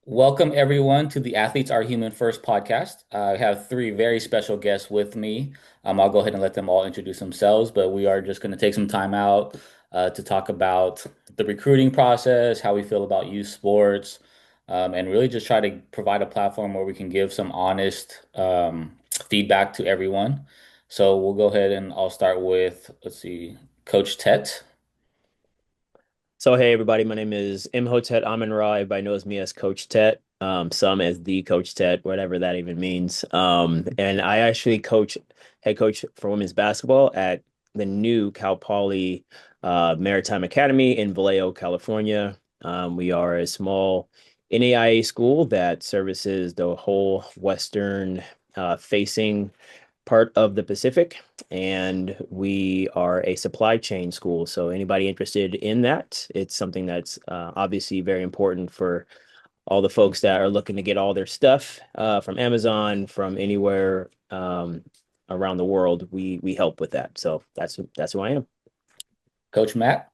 Welcome, everyone, to the Athletes Are Human First podcast. I have three very special guests with me. I'll go ahead and let them all introduce themselves, but we are just going to take some time out to talk about the recruiting process, how we feel about youth sports, and really just try to provide a platform where we can give some honest feedback to everyone. So we'll go ahead and I'll start with, let's see, Coach Tet. So hey everybody, my name is Imhotet Amen-Ra. Everybody knows me as Coach Tet. Some as the Coach Tet, whatever that even means. And I actually head coach for women's basketball at the new Cal Poly Maritime Academy in Vallejo, California. We are a small NAIA school that services the whole Western facing part of the Pacific, and we are a supply chain school. So anybody interested in that, it's something that's obviously very important for all the folks that are looking to get all their stuff from Amazon, from anywhere around the world. We help with that. So that's who I am. Coach Matt.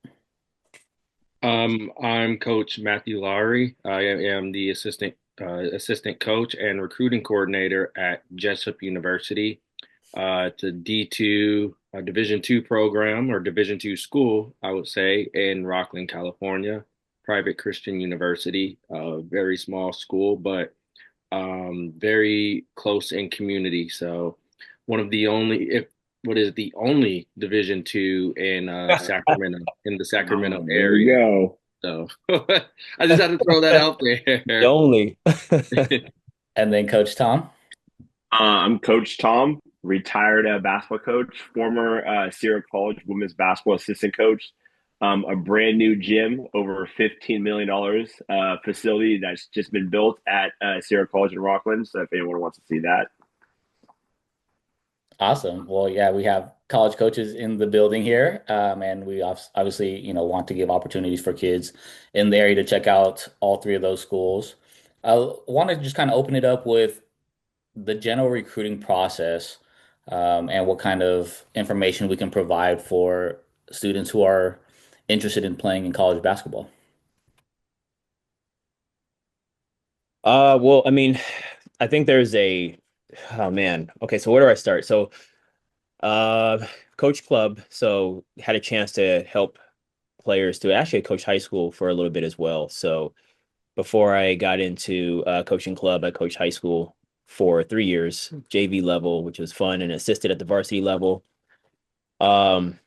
I'm Coach Matthew Lowry. I am the assistant coach and recruiting coordinator at Jessup University. It's a D2 Division two program or Division two school, I would say, in Rockland, California. Private Christian university, very small school, but very close in community. So one of the only, if what is the only Division two in Sacramento, in the Sacramento There we area. go. So I just had to throw that out The there. only. And then Coach Tom. I'm Coach Tom, retired basketball coach, former Sierra College women's basketball assistant coach. A brand new gym, over $15 million facility that's just been built at Sierra College in Rockland. So if anyone wants to see that, Awesome. Well, yeah, we have college coaches in the building here, and we obviously, want to give opportunities for kids in the area to check out all three of those schools. I want to just kind of open it up with the general recruiting process, and what kind of information we can provide for students who are interested in playing in college basketball. Well, I mean, I think there's oh man. Okay, so where do I start? So coach club, so had a chance to help players to actually coach high school for a little bit as well. So before I got into coaching club, I coached high school for 3 years, JV level, which was fun, and assisted at the varsity level. Um,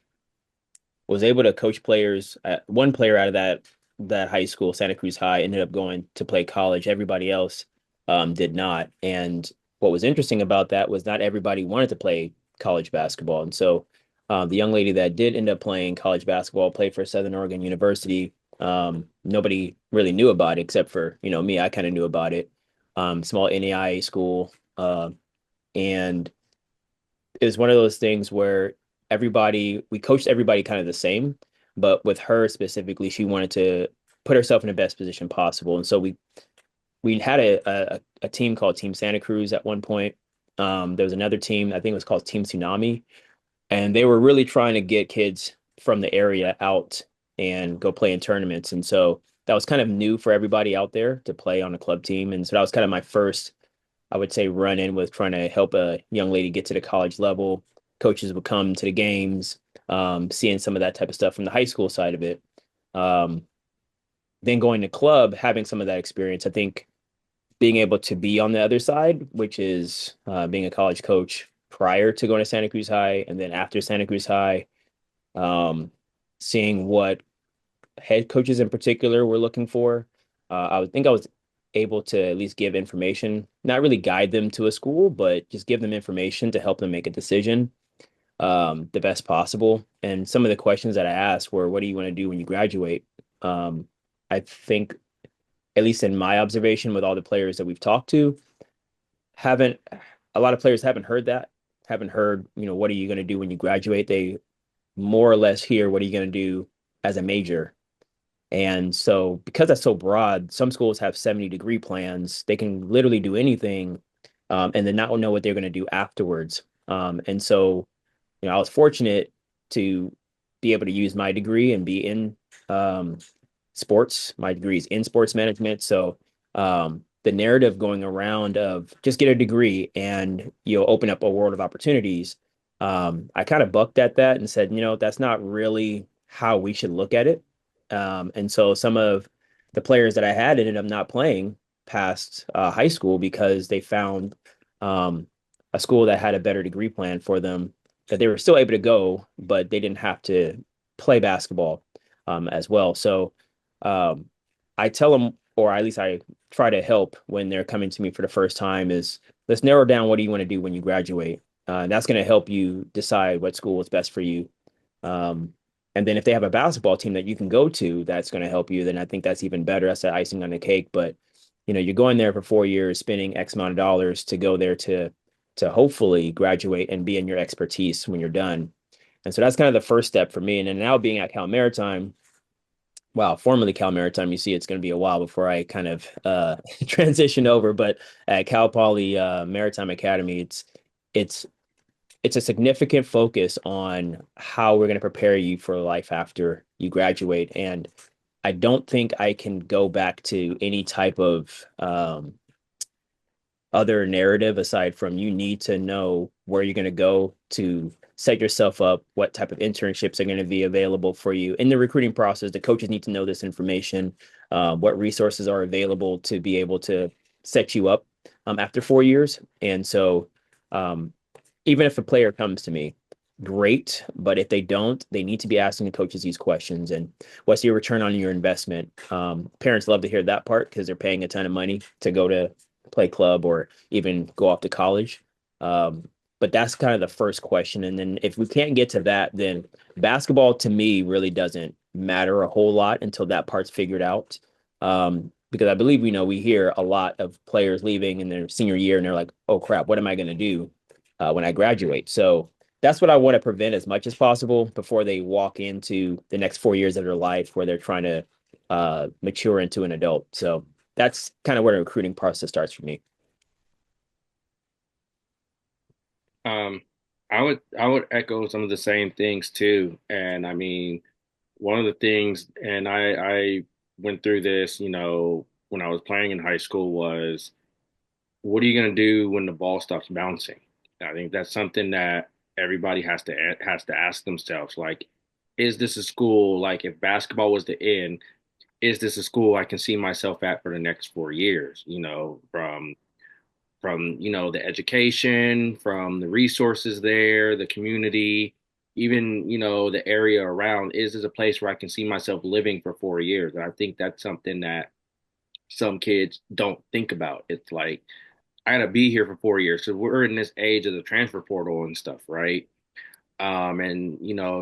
was able to coach players. One player out of that high school, Santa Cruz High, ended up going to play college. Everybody else did not. And what was interesting about that was not everybody wanted to play college basketball. And so the young lady that did end up playing college basketball played for Southern Oregon University. Nobody really knew about it except for, me. I kind of knew about it. Small NAIA school. And it was one of those things where we coached everybody kind of the same, but with her specifically, she wanted to put herself in the best position possible. And so we had a team called Team Santa Cruz at one point. There was another team, I think it was called Team Tsunami, and they were really trying to get kids from the area out and go play in tournaments. And so that was kind of new for everybody out there to play on a club team. And so that was kind of my first, I would say, run in with trying to help a young lady get to the college level. Coaches would come to the games, seeing some of that type of stuff from the high school side of it. Um, then going to club, having some of that experience, I think being able to be on the other side, which is being a college coach prior to going to Santa Cruz High and then after Santa Cruz High, um, seeing what head coaches in particular were looking for. I would think I was able to at least give information, not really guide them to a school, but just give them information to help them make a decision the best possible. And some of the questions that I asked were, what do you want to do when you graduate? I think, at least in my observation with all the players that we've talked to, haven't a lot of players haven't heard that, haven't heard, what are you going to do when you graduate? They more or less hear, what are you going to do as a major? And so, because that's so broad, some schools have 70-degree plans. They can literally do anything and then not know what they're going to do afterwards. And so, I was fortunate to be able to use my degree and be in um, sports. My degree is in sports management. So The narrative going around of just get a degree and you'll open up a world of opportunities. I kind of bucked at that and said, that's not really how we should look at it. And so some of the players that I had ended up not playing past high school because they found um, a school that had a better degree plan for them, that they were still able to go, but they didn't have to play basketball as well. So um, I tell them, or at least I try to help when they're coming to me for the first time, is let's narrow down what do you want to do when you graduate. And that's going to help you decide what school is best for you. Um, and then if they have a basketball team that you can go to, that's going to help you. Then I think that's even better. That's the icing on the cake. But you're going there for 4 years, spending X amount of dollars to go there to hopefully graduate and be in your expertise when you're done. And so that's kind of the first step for me. And then now being at Cal Maritime, wow, formerly Cal Maritime, you see it's going to be a while before I kind of transition over. But at Cal Poly Maritime Academy, it's it's a significant focus on how we're going to prepare you for life after you graduate. And I don't think I can go back to any type of other narrative aside from you need to know where you're going to go to set yourself up, what type of internships are going to be available for you in the recruiting process. The coaches need to know this information, what resources are available to be able to set you up after 4 years. And so, even if a player comes to me, great. But if they don't, they need to be asking the coaches these questions. And what's your return on your investment? Parents love to hear that part because they're paying a ton of money to go to play club or even go off to college. But that's kind of the first question. And then if we can't get to that, then basketball to me really doesn't matter a whole lot until that part's figured out. Because I believe, we hear a lot of players leaving in their senior year and they're like, oh crap, what am I going to do when I graduate? So that's what I want to prevent as much as possible before they walk into the next 4 years of their life where they're trying to mature into an adult. So that's kind of where the recruiting process starts for me. Um, I would echo some of the same things too. And I mean, one of the things, and I went through this, when I was playing in high school was, what are you going to do when the ball stops bouncing? I think that's something that everybody has to ask themselves. Like, is this a school, like if basketball was the end, is this a school I can see myself at for the next 4 years? From the education, from the resources there, the community, even the area around. Is this a place where I can see myself living for 4 years? And I think that's something that some kids don't think about. It's like, I gotta be here for 4 years. So we're in this age of the transfer portal and stuff, right? And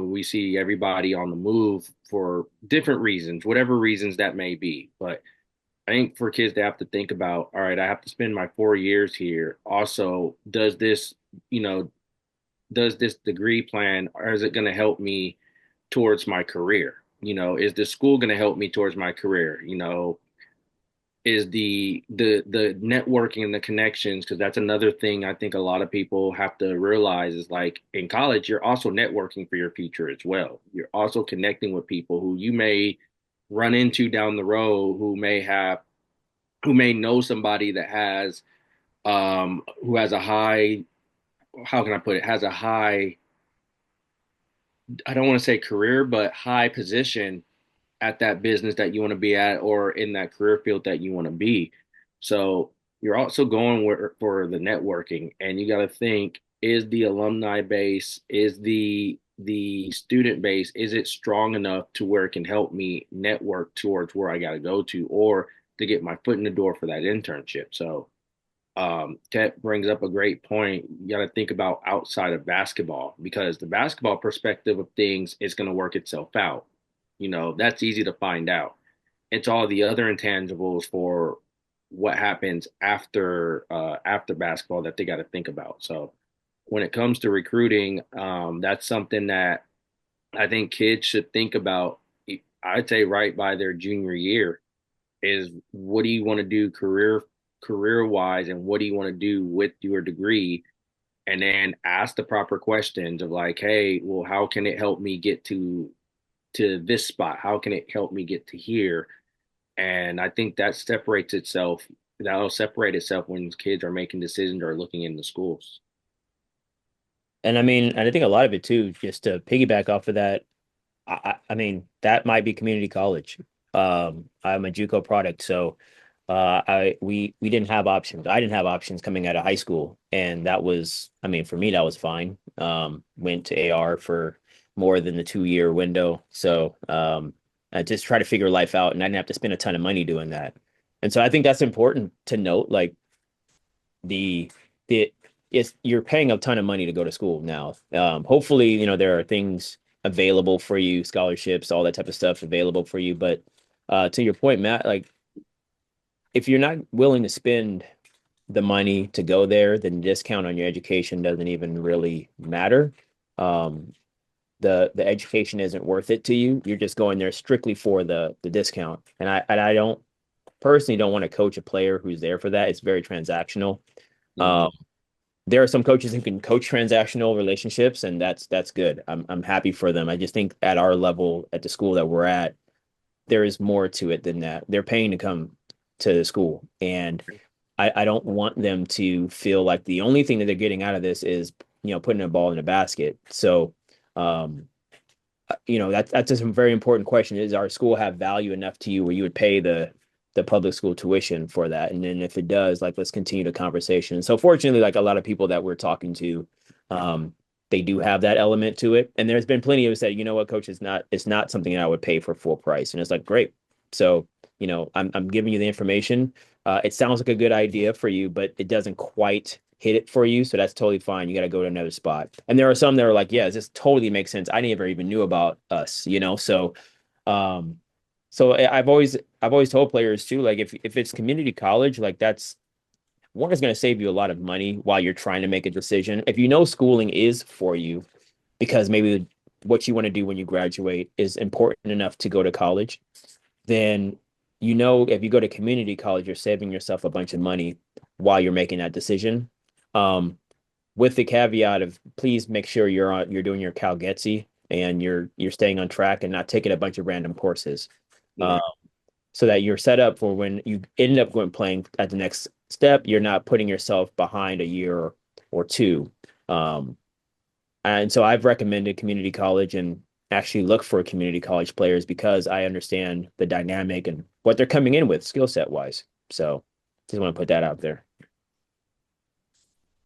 we see everybody on the move for different reasons, whatever reasons that may be. But I think for kids to have to think about, all right, I have to spend my 4 years here. Also, does this degree plan, or is it going to help me towards my career? Is the school going to help me towards my career? Is the networking and the connections, because that's another thing I think a lot of people have to realize is, like, in college you're also networking for your future as well. You're also connecting with people who you may run into down the road, who may know somebody that has who has a high, how can I put it, has a high, I don't want to say career, but high position at that business that you want to be at, or in that career field that you want to be. So you're also going for the networking, and you got to think, is the alumni base, is the student base, is it strong enough to where it can help me network towards where I got to go to, or to get my foot in the door for that internship? So Ted brings up a great point. You got to think about outside of basketball, because the basketball perspective of things is going to work itself out. That's easy to find out. It's all the other intangibles for what happens after basketball that they got to think about. So when it comes to recruiting, that's something that I think kids should think about. I'd say right by their junior year is, what do you want to do career wise, and what do you want to do with your degree? And then ask the proper questions of, like, hey, well, how can it help me get to this spot? How can it help me get to here? And I think that'll separate itself when kids are making decisions or looking into schools. And I mean, and I think a lot of it too, just to piggyback off of that, I mean, that might be community college. I'm a JUCO product, so we didn't have options. I didn't have options coming out of high school, and that was, I mean, for me that was fine. Went to AR for more than the 2 year window, so I just try to figure life out, and I didn't have to spend a ton of money doing that. And so I think that's important to note. Like the it's you're paying a ton of money to go to school now. Hopefully, there are things available for you, scholarships, all that type of stuff available for you. But to your point, Matt, like if you're not willing to spend the money to go there, then the discount on your education doesn't even really matter. Um, the education isn't worth it to you. You're just going there strictly for the discount. And I don't personally don't want to coach a player who's there for that. It's very transactional. Mhm. Um, there are some coaches who can coach transactional relationships, and that's good. I'm happy for them. I just think at our level, at the school that we're at, there is more to it than that. They're paying to come to the school, and I don't want them to feel like the only thing that they're getting out of this is putting a ball in a basket. So, um, that's just a very important question. Does our school have value enough to you where you would pay the public school tuition for that? And then if it does, like, let's continue the conversation. And so fortunately, like a lot of people that we're talking to, um, they do have that element to it. And there's been plenty of us that, what, coach, it's not something that I would pay for full price. And it's like, great. So, I'm giving you the information. It sounds like a good idea for you, but it doesn't quite hit it for you. So that's totally fine. You got to go to another spot. And there are some that are like, yeah, this totally makes sense. I never even knew about us. Um, so I've always told players too, like if it's community college, like that's one is going to save you a lot of money while you're trying to make a decision. If you know schooling is for you, because maybe what you want to do when you graduate is important enough to go to college, then if you go to community college, you're saving yourself a bunch of money while you're making that decision. Um, with the caveat of please make sure you're doing your Cal and you're staying on track and not taking a bunch of random courses. Um, Right. so that you're set up for when you end up going playing at the next step, you're not putting yourself behind a year or two. Um, and so I've recommended community college and actually look for community college players because I understand the dynamic and what they're coming in with skill set wise. So just want to put that out there.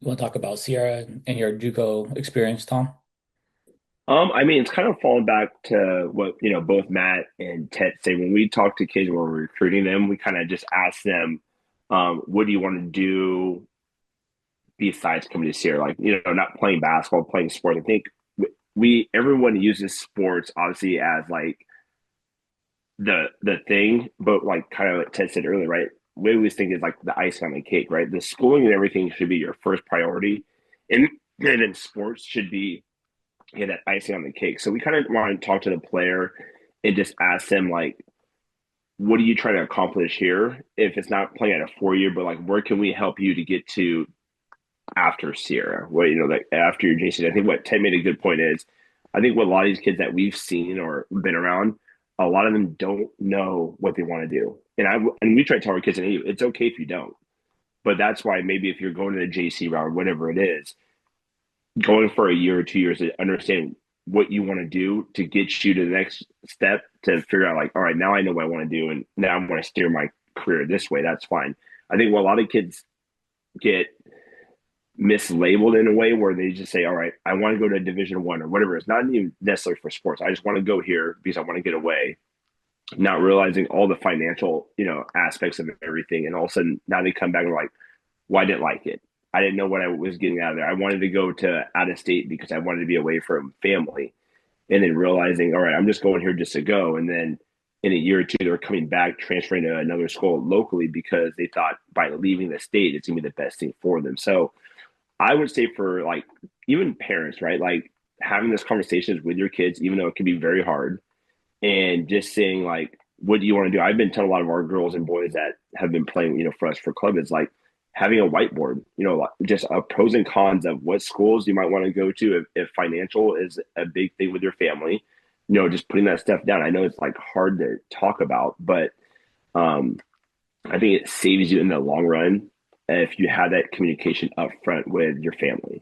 You want to talk about Sierra and your JUCO experience, Tom? I mean, it's kind of falling back to what, both Matt and Ted say. When we talk to kids when we're recruiting them, we kind of just ask them, what do you want to do besides coming to Sierra? Like, not playing basketball, playing sport. I think everyone uses sports obviously as like the thing, but like kind of like Ted said earlier, right? We always think is like the icing on the cake, right? The schooling and everything should be your first priority, and then sports should be that icing on the cake. So we kind of want to talk to the player and just ask them like, what are you trying to accomplish here? If it's not playing at a 4 year, but like, where can we help you to get to after Sierra? What like after your JC? I think what Ted made a good point is, I think what a lot of these kids that we've seen or been around, a lot of them don't know what they want to do. And we try to tell our kids, hey, it's okay if you don't. But that's why maybe if you're going to the JC route, whatever it is, going for a year or 2 years to understand what you want to do to get you to the next step to figure out like, all right, now I know what I want to do and now I want to steer my career this way. That's fine. I think what a lot of kids get mislabeled in a way where they just say, all right, I want to go to Division 1 or whatever. It's not even necessarily for sports. I just want to go here because I want to get away, not realizing all the financial, aspects of everything. And all of a sudden now they come back and like, well, I didn't like it. I didn't know what I was getting out of there. I wanted to go to out of state because I wanted to be away from family. And then realizing, all right, I'm just going here just to go. And then in a year or two, they're coming back, transferring to another school locally because they thought by leaving the state, it's going to be the best thing for them. So I would say for like even parents, right? Like having this conversations with your kids, even though it can be very hard, and just saying like, what do you want to do? I've been telling a lot of our girls and boys that have been playing, for us for club is like having a whiteboard, like just pros and cons of what schools you might want to go to if financial is a big thing with your family, just putting that stuff down. I know it's like hard to talk about, but Um, I think it saves you in the long run if you have that communication up front with your family.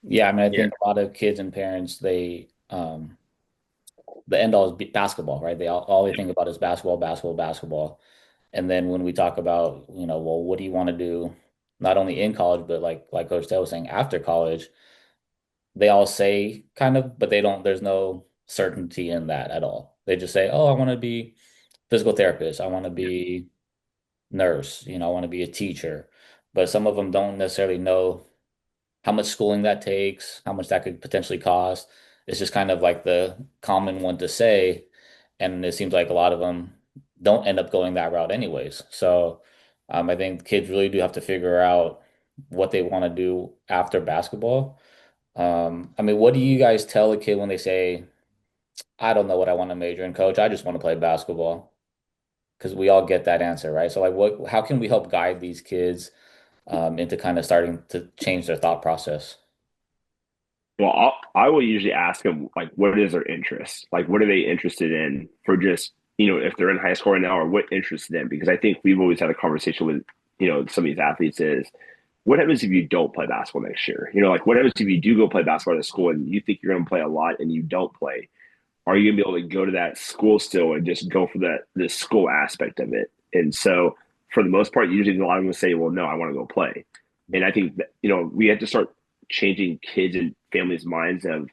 Yeah, I mean, I Yeah. think a lot of kids and parents, the end all is basketball, right? All they think about is basketball, basketball, basketball. And then when we talk about, well, what do you want to do, not only in college, but like Coach Ted was saying, after college, they all say kind of, but they don't, there's no certainty in that at all. They just say, oh, I want to be physical therapist. I want to Yeah. be nurse, I want to be a teacher. But some of them don't necessarily know how much schooling that takes, how much that could potentially cost. It's just kind of like the common one to say. And it seems like a lot of them don't end up going that route anyways. So I think kids really do have to figure out what they want to do after basketball. I mean, what do you guys tell a kid when they say, I don't know what I want to major in, coach? I just want to play basketball? Because we all get that answer, right? So like how can we help guide these kids into kind of starting to change their thought process? Well, I will usually ask them like, what is their interest? Like, what are they interested in for just, if they're in high school right now, or what interests them? Because I think we've always had a conversation with, some of these athletes is what happens if you don't play basketball next year? Like what happens if you do go play basketball at school and you think you're going to play a lot and you don't play? Are you going to be able to go to that school still and just go for the school aspect of it? And so for the most part, usually a lot of them say, well, no, I want to go play. And I think that, we have to start changing kids and families' minds of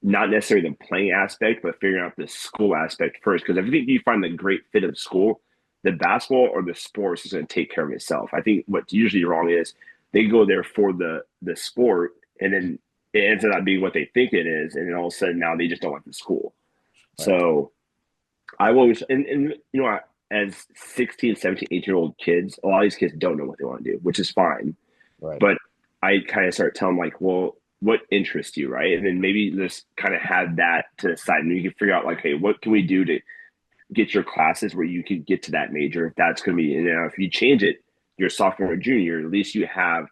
not necessarily the playing aspect, but figuring out the school aspect first. Because if you find the great fit of school, the basketball or the sports is going to take care of itself. I think what's usually wrong is they go there for the sport, and then it ends up not being what they think it is, and then all of a sudden now they just don't like the school. Right. So I will always, and as 16, 17, 18-year-old kids, a lot of these kids don't know what they want to do, which is fine. Right. But I kind of start telling them like, well, what interests you, right? And then maybe just kind of have that to the side, and you can figure out like, hey, what can we do to get your classes where you can get to that major? If that's going to be, if you change it, your sophomore or junior, at least you have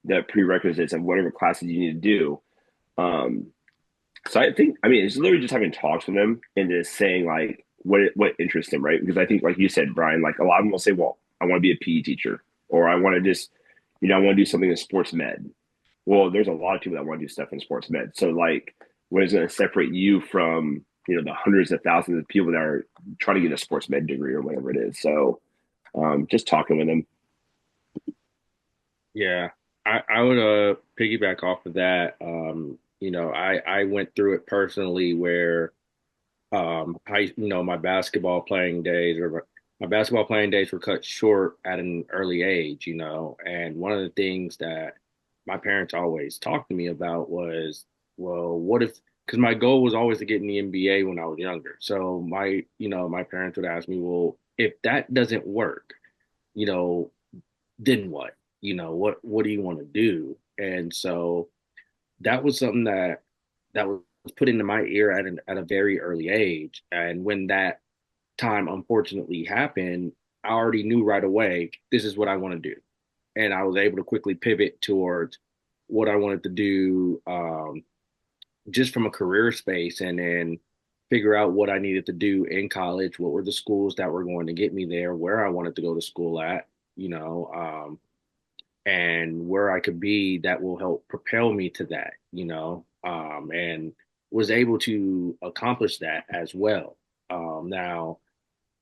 the prerequisites of whatever classes you need to do. Um, so I think, I mean, it's literally just having talks with them and just saying like what interests them, right? Because I think, like you said, Brian, like a lot of them will say, well, I want to be a PE teacher, or I want to just, I want to do something in sports med. Well, there's a lot of people that want to do stuff in sports med. So like, what is going to separate you from, the hundreds of thousands of people that are trying to get a sports med degree or whatever it is? So just talking with them. Yeah, I would piggyback off of that. I went through it personally where my basketball playing days or my basketball playing days were cut short at an early age, and one of the things that my parents always talked to me about was, well, what if, because my goal was always to get in the NBA when I was younger. So my parents would ask me, well, if that doesn't work, you know, then what? What do you want to do? And so that was something that was put into my ear at a very early age. And when that time unfortunately happened, I already knew right away this is what I want to do, and I was able to quickly pivot towards what I wanted to do, just from a career space, and then figure out what I needed to do in college. What were the schools that were going to get me there? Where I wanted to go to school at, and where I could be that will help propel me to that, and was able to accomplish that as well. Now,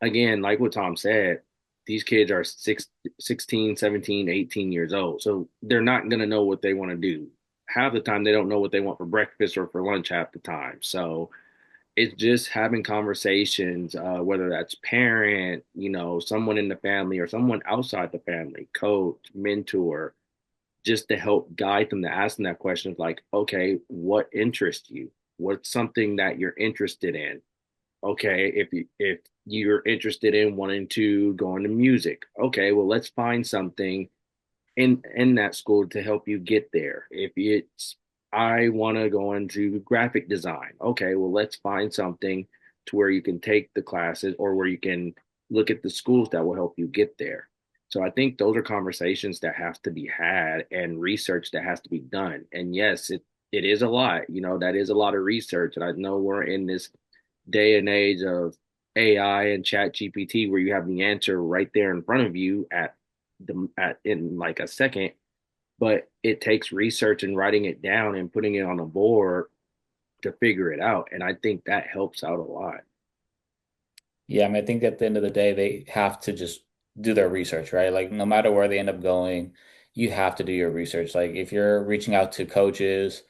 again, like what Tom said, these kids are 16, 17, 18 years old. So they're not going to know what they want to do. Half the time, they don't know what they want for breakfast or for lunch half the time. So it's just having conversations, whether that's parent, someone in the family or someone outside the family, coach, mentor, just to help guide them, to ask them that question of like, okay, what interests you? What's something that you're interested in? Okay, if you're interested in wanting to go into music, okay, well, let's find something in that school to help you get there. If it's, I want to go into graphic design, okay, well, let's find something to where you can take the classes or where you can look at the schools that will help you get there. So I think those are conversations that have to be had and research that has to be done. And yes, it is a lot, that is a lot of research. And I know we're in this day and age of AI and Chat GPT where you have the answer right there in front of you at in like a second, but it takes research and writing it down and putting it on a board to figure it out. And I think that helps out a lot. Yeah, I mean, I think at the end of the day, they have to just do their research, right? Like, no matter where they end up going, you have to do your research. Like, if you're reaching out to coaches,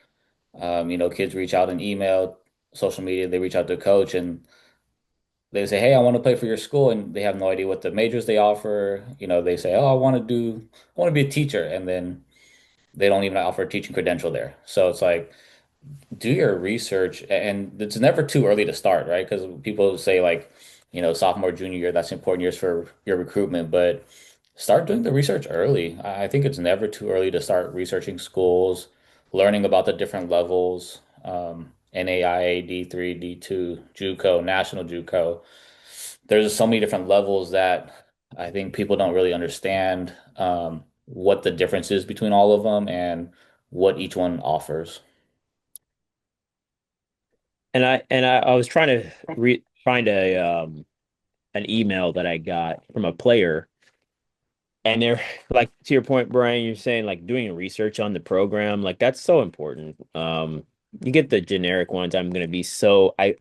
kids reach out in email, social media, they reach out to a coach and they say, "Hey, I want to play for your school," and they have no idea what the majors they offer. They say, "Oh, I want to be a teacher," and then they don't even offer a teaching credential there. So it's like, do your research, and it's never too early to start, right? Because people say like, sophomore, junior year, that's important years for your recruitment, but start doing the research early. I think it's never too early to start researching schools, learning about the different levels, NAIA, D3, D2, JUCO, National JUCO. There's so many different levels that I think people don't really understand what the difference is between all of them and what each one offers. I was trying to find a an email that I got from a player, and they're like, to your point, Brian, you're saying like doing research on the program, like that's so important. You get the generic ones. I'm gonna be so I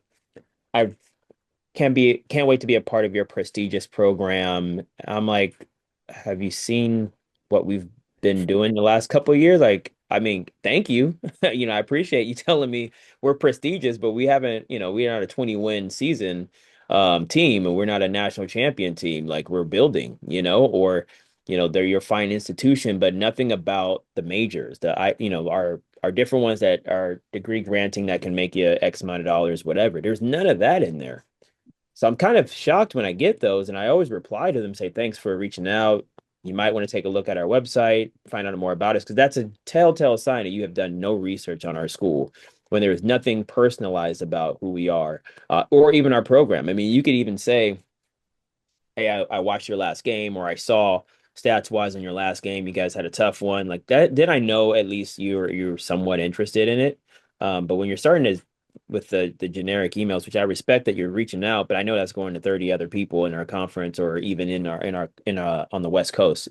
can't wait to be a part of your prestigious program. I'm like, have you seen what we've been doing the last couple of years? Like, I mean, thank you. I appreciate you telling me we're prestigious, but we haven't, we're not a 20 win season team and we're not a national champion team. Like we're building, or they're your fine institution, but nothing about the majors. Our different ones that are degree granting that can make you X amount of dollars, whatever. There's none of that in there. So I'm kind of shocked when I get those, and I always reply to them, say thanks for reaching out. You might want to take a look at our website, find out more about us, because that's a telltale sign that you have done no research on our school when there is nothing personalized about who we are, or even our program. I mean, you could even say, "Hey, I watched your last game," or "I saw stats wise in your last game, you guys had a tough one." Like that, then I know at least you're somewhat interested in it. But when you're starting to with the generic emails, which I respect that you're reaching out, but I know that's going to 30 other people in our conference or even in our on the West Coast,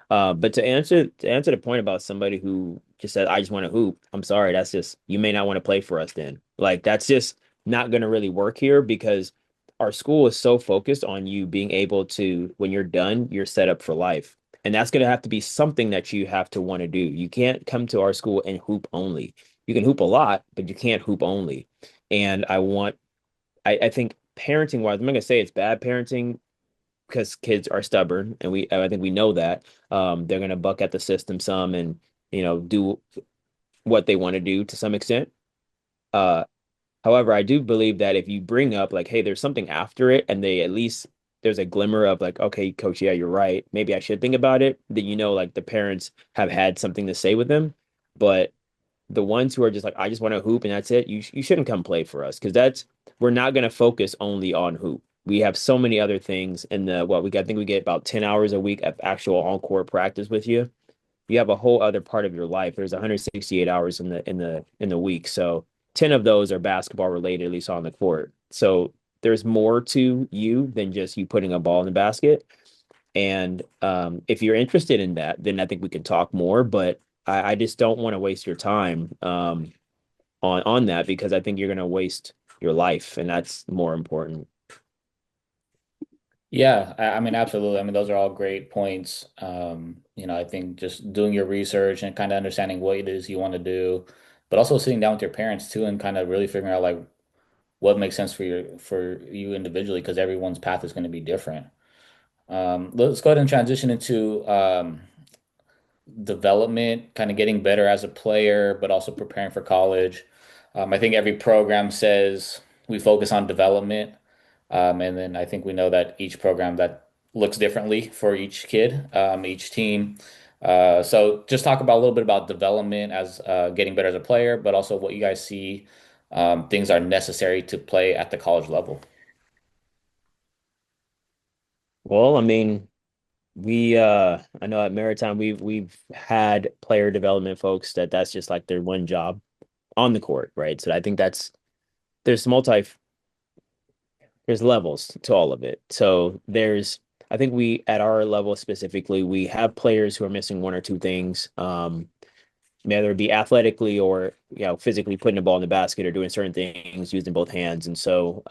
But to answer the point about somebody who just said, "I just want to hoop," I'm sorry, that's just you may not want to play for us then. Like that's just not going to really work here because our school is so focused on you being able to, when you're done, you're set up for life. And that's going to have to be something that you have to want to do. You can't come to our school and hoop only. You can hoop a lot, but you can't hoop only. And I think parenting wise, I'm not gonna say it's bad parenting because kids are stubborn, and I think we know that. They're gonna buck at the system some and do what they want to do to some extent. Uh, However, I do believe that if you bring up like, hey, there's something after it, and they at least there's a glimmer of like, okay, coach, yeah, you're right. Maybe I should think about it. Then like the parents have had something to say with them. But the ones who are just like, I just want to hoop and that's it, you shouldn't come play for us because we're not going to focus only on hoop. We have so many other things in the what we got. I think we get about 10 hours a week of actual on-court practice with you. You have a whole other part of your life. There's 168 hours in the week. So 10 of those are basketball related, at least on the court. So there's more to you than just you putting a ball in the basket. And if you're interested in that, then I think we can talk more. But I just don't want to waste your time on that because I think you're going to waste your life, and that's more important. Yeah, I mean, absolutely. I mean, those are all great points. I think just doing your research and kind of understanding what it is you want to do, but also sitting down with your parents too and kind of really figuring out like what makes sense for you individually because everyone's path is going to be different. Let's go ahead and transition into development, kind of getting better as a player, but also preparing for college. I think every program says we focus on development. And then I think we know that each program that looks differently for each kid, each team. So just talk about a little bit about development as getting better as a player, but also what you guys see things are necessary to play at the college level. Well, I mean, I know at Maritime we've had player development folks that's just like their one job on the court, right? So I think there's there's levels to all of it. So I think we, at our level specifically, we have players who are missing one or two things. Whether it be athletically or physically putting the ball in the basket or doing certain things using both hands. And so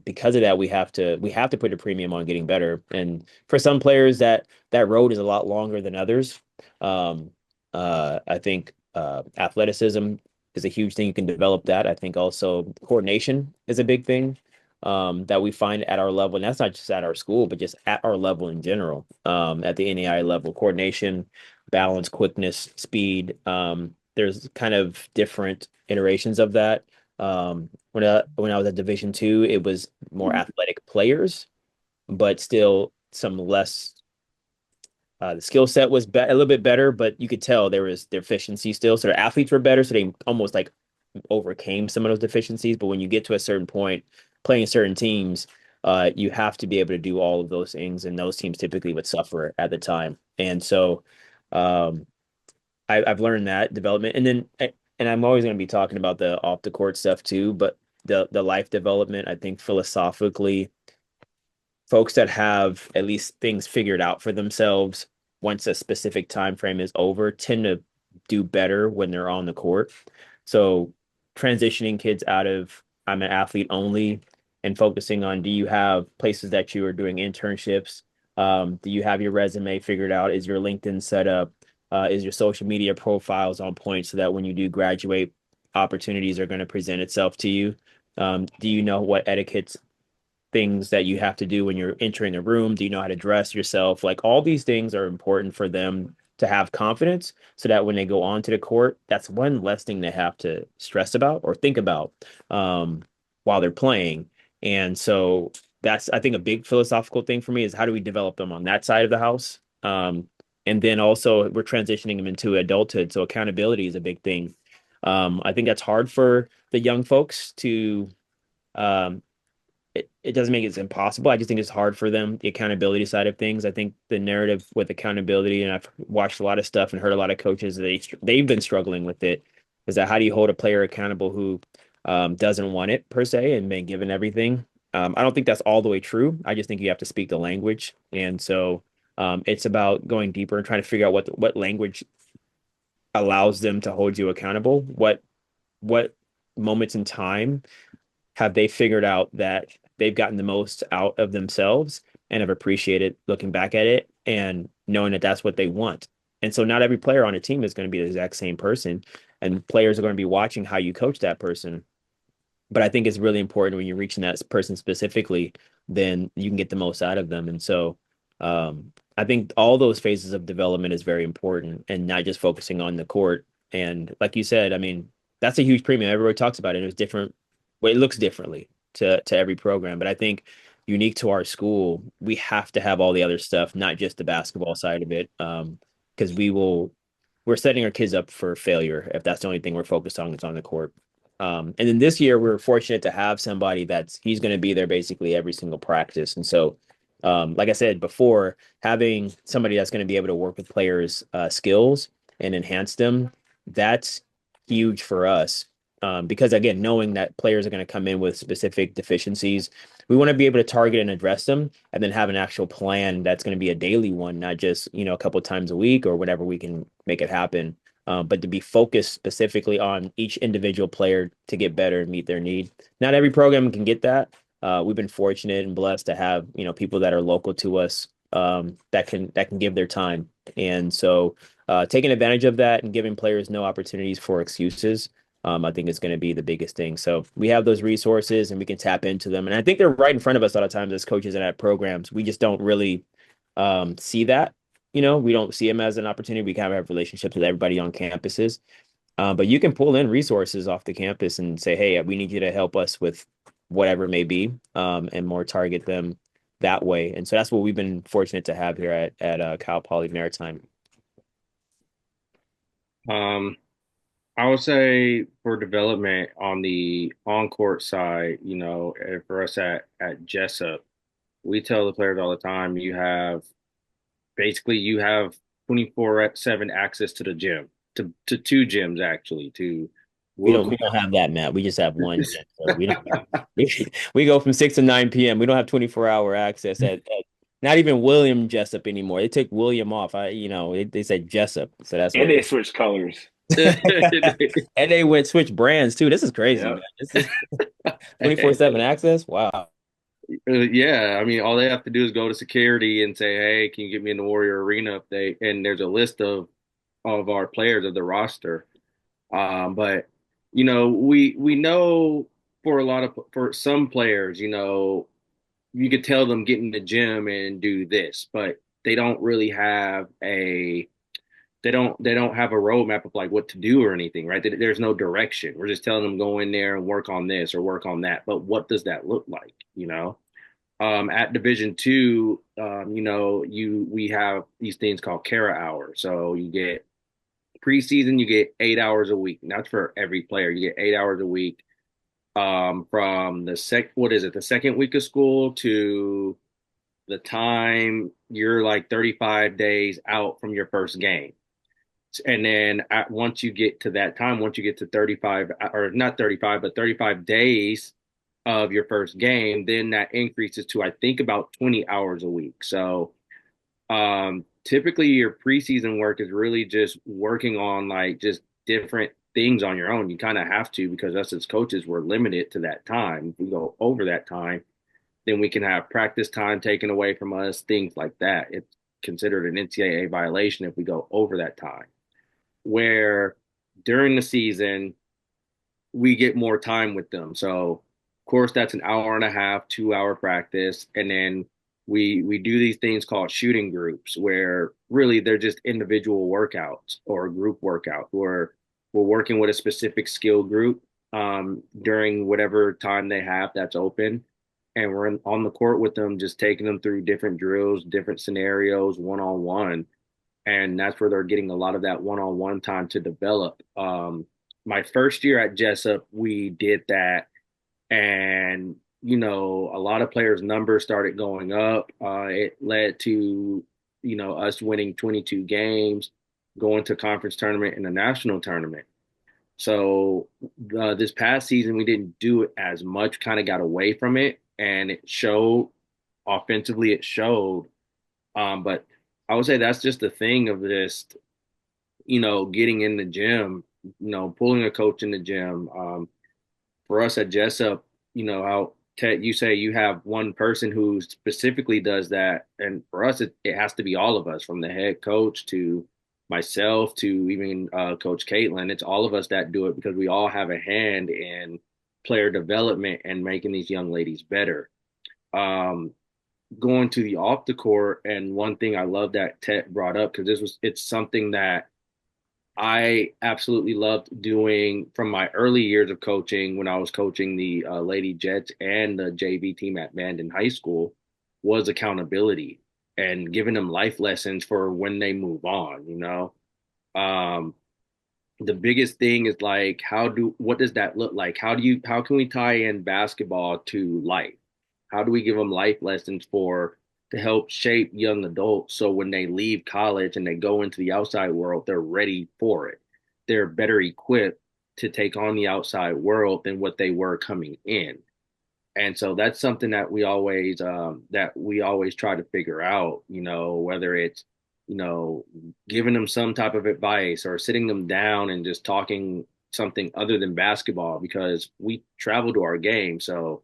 because of that, we have to put a premium on getting better. And for some players, that road is a lot longer than others. I think athleticism is a huge thing. You can develop that. I think also coordination is a big thing that we find at our level, and that's not just at our school, but just at our level in general. At the NAI level, coordination, balance, quickness, speed. There's kind of different iterations of that. When I was at Division 2, it was more athletic players, but still some less. The skill set was a little bit better, but you could tell there was deficiency still. So the athletes were better, so they almost like overcame some of those deficiencies. But when you get to a certain point, playing certain teams, you have to be able to do all of those things, and those teams typically would suffer at the time. And so, um, I've learned that development, and then and I'm always going to be talking about the off the court stuff too, but the life development, I think philosophically, folks that have at least things figured out for themselves once a specific time frame is over tend to do better when they're on the court. So transitioning kids out of I'm an athlete only and focusing on, do you have places that you are doing internships? Do you have your resume figured out? Is your LinkedIn set up? Is your social media profiles on point so that when you do graduate, opportunities are going to present itself to you? Do you know what etiquette things that you have to do when you're entering a room? Do you know how to dress yourself? Like all these things are important for them to have confidence so that when they go onto the court, that's one less thing they have to stress about or think about while they're playing. And so that's, I think, a big philosophical thing for me is how do we develop them on that side of the house? And then also we're transitioning them into adulthood. So accountability is a big thing. I think that's hard for the young folks to um, it doesn't make it impossible. I just think it's hard for them, the accountability side of things. I think the narrative with accountability, and I've watched a lot of stuff and heard a lot of coaches, they've been struggling with it. Is that how do you hold a player accountable who doesn't want it per se and been given everything? I don't think that's all the way true. I just think you have to speak the language, and so it's about going deeper and trying to figure out what language allows them to hold you accountable. What moments in time have they figured out that they've gotten the most out of themselves and have appreciated looking back at it and knowing that that's what they want. And so not every player on a team is going to be the exact same person, and players are going to be watching how you coach that person. But I think it's really important when you're reaching that person specifically, then you can get the most out of them. And so I think all those phases of development is very important and not just focusing on the court. And like you said, I mean, that's a huge premium. Everybody talks about it. It's different. Well, it looks differently to every program, but I think unique to our school, we have to have all the other stuff, not just the basketball side of it. Because we're setting our kids up for failure if that's the only thing we're focused on that's on the court. And then this year, we're fortunate to have somebody he's going to be there basically every single practice. And so, like I said before, having somebody that's going to be able to work with players' skills and enhance them, that's huge for us. Because again, knowing that players are going to come in with specific deficiencies, we want to be able to target and address them and then have an actual plan that's going to be a daily one, not just, a couple of times a week or whatever we can make it happen. But to be focused specifically on each individual player to get better and meet their need. Not every program can get that. We've been fortunate and blessed to have, people that are local to us that can give their time. And so taking advantage of that and giving players no opportunities for excuses, I think is going to be the biggest thing. So we have those resources and we can tap into them. And I think they're right in front of us a lot of times as coaches and at programs. We just don't really see that. We don't see them as an opportunity. We kind of have relationships with everybody on campuses. But you can pull in resources off the campus and say, hey, we need you to help us with whatever it may be, and more target them that way. And so that's what we've been fortunate to have here at Cal Poly Maritime. Um, I would say for development on the on-court side, for us at Jessup, we tell the players all the time, you have 24/7 access to the gym, to two gyms actually, to We don't have that, Matt. We just have one gym. So we go from 6 to 9 p.m. We don't have 24-hour access at not even William Jessup anymore. They took William off. They said Jessup. So that's And what they switched colors. and they went switch brands too. This is crazy, Yeah. man. This is 24/7 access. Wow. Yeah, I mean, all they have to do is go to security and say, "Hey, can you get me in the Warrior Arena?" If they and there's a list of our players of the roster. But we know for some players, you could tell them get in the gym and do this, but they don't really have a they don't have a roadmap of like what to do or anything, right? There's no direction. We're just telling them go in there and work on this or work on that. But what does that look like? At Division II, we have these things called Kara hours. So you get preseason, you get 8 hours a week. And that's for every player. You get 8 hours a week from the second week of school to the time you're like 35 days out from your first game. And then once you get to that time, once you get to 35, or not 35, but 35 days of your first game, then that increases to, I think, about 20 hours a week. So typically your preseason work is really just working on like just different things on your own. You kind of have to, because us as coaches, we're limited to that time. If we go over that time, then we can have practice time taken away from us, things like that. It's considered an NCAA violation if we go over that time. Where during the season, we get more time with them. So, of course, that's an hour and a half, 2 hour practice. And then we do these things called shooting groups, where really they're just individual workouts or group workouts where we're working with a specific skill group during whatever time they have that's open. And we're on the court with them, just taking them through different drills, different scenarios, one on one. And that's where they're getting a lot of that one on one time to develop. My first year at Jessup, we did that. And, a lot of players' numbers started going up. It led to, us winning 22 games, going to conference tournament and a national tournament. So this past season, we didn't do it as much, kind of got away from it. And it showed offensively, it showed. But I would say that's just the thing of this, getting in the gym, pulling a coach in the gym. For us at Jessup, how Ted, you say you have one person who specifically does that. And for us, it has to be all of us, from the head coach to myself to even Coach Caitlin. It's all of us that do it, because we all have a hand in player development and making these young ladies better. Um, Going to the off the court, and one thing I love that Ted brought up, because it's something that I absolutely loved doing from my early years of coaching, when I was coaching the Lady Jets and the JV team at Mandan High School, was accountability and giving them life lessons for when they move on. Um, the biggest thing is like, what does that look like? How can we tie in basketball to life? How do we give them life lessons to help shape young adults, so when they leave college and they go into the outside world, they're ready for it. They're better equipped to take on the outside world than what they were coming in. And so that's something that we always try to figure out, whether it's, giving them some type of advice or sitting them down and just talking something other than basketball, because we travel to our game. So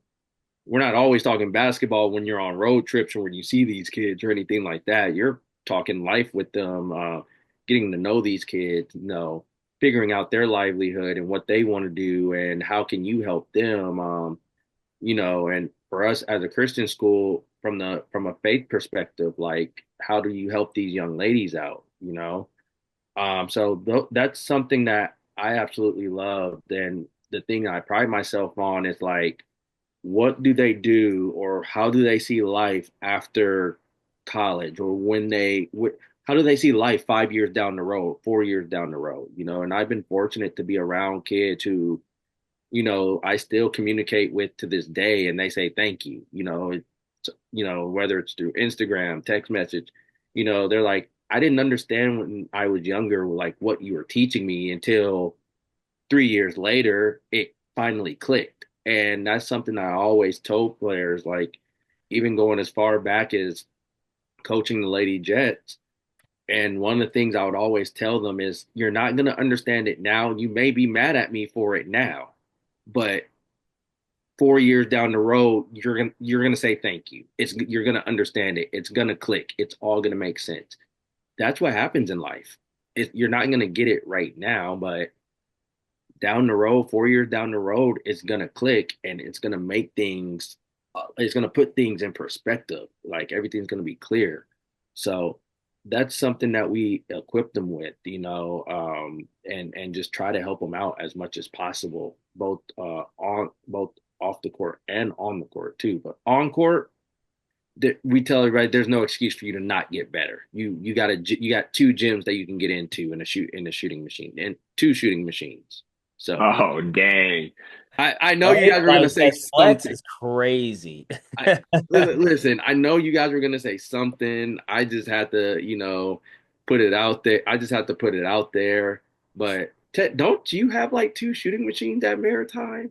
we're not always talking basketball when you're on road trips or when you see these kids or anything like that. You're talking life with them, getting to know these kids, figuring out their livelihood and what they want to do and how can you help them. And for us as a Christian school, from a faith perspective, like, how do you help these young ladies out? That's something that I absolutely love. Then the thing I pride myself on is like, what do they do, or how do they see life after college, or how do they see life 5 years down the road, 4 years down the road? And I've been fortunate to be around kids who, I still communicate with to this day, and they say thank you. Whether it's through Instagram, text message, they're like, I didn't understand when I was younger, like what you were teaching me, until 3 years later, it finally clicked. And that's something I always told players, like even going as far back as coaching the Lady Jets. And one of the things I would always tell them is, you're not going to understand it now. You may be mad at me for it now, but 4 years down the road, you're gonna say thank you. You're gonna understand it. It's gonna click. It's all gonna make sense. That's what happens in life. You're not gonna get it right now, but down the road, 4 years down the road, it's gonna click, and it's gonna make things. It's gonna put things in perspective. Like everything's gonna be clear. So that's something that we equip them with, and just try to help them out as much as possible, both off the court and on the court too. But on court, we tell everybody there's no excuse for you to not get better. You got two gyms that you can get into in a shooting machine, and two shooting machines. So Oh, dang. I know you guys were gonna say flex something. is crazy. Listen, I know you guys were gonna say something. I just had to, put it out there. I just had to put it out there. But don't you have like two shooting machines at Maritime?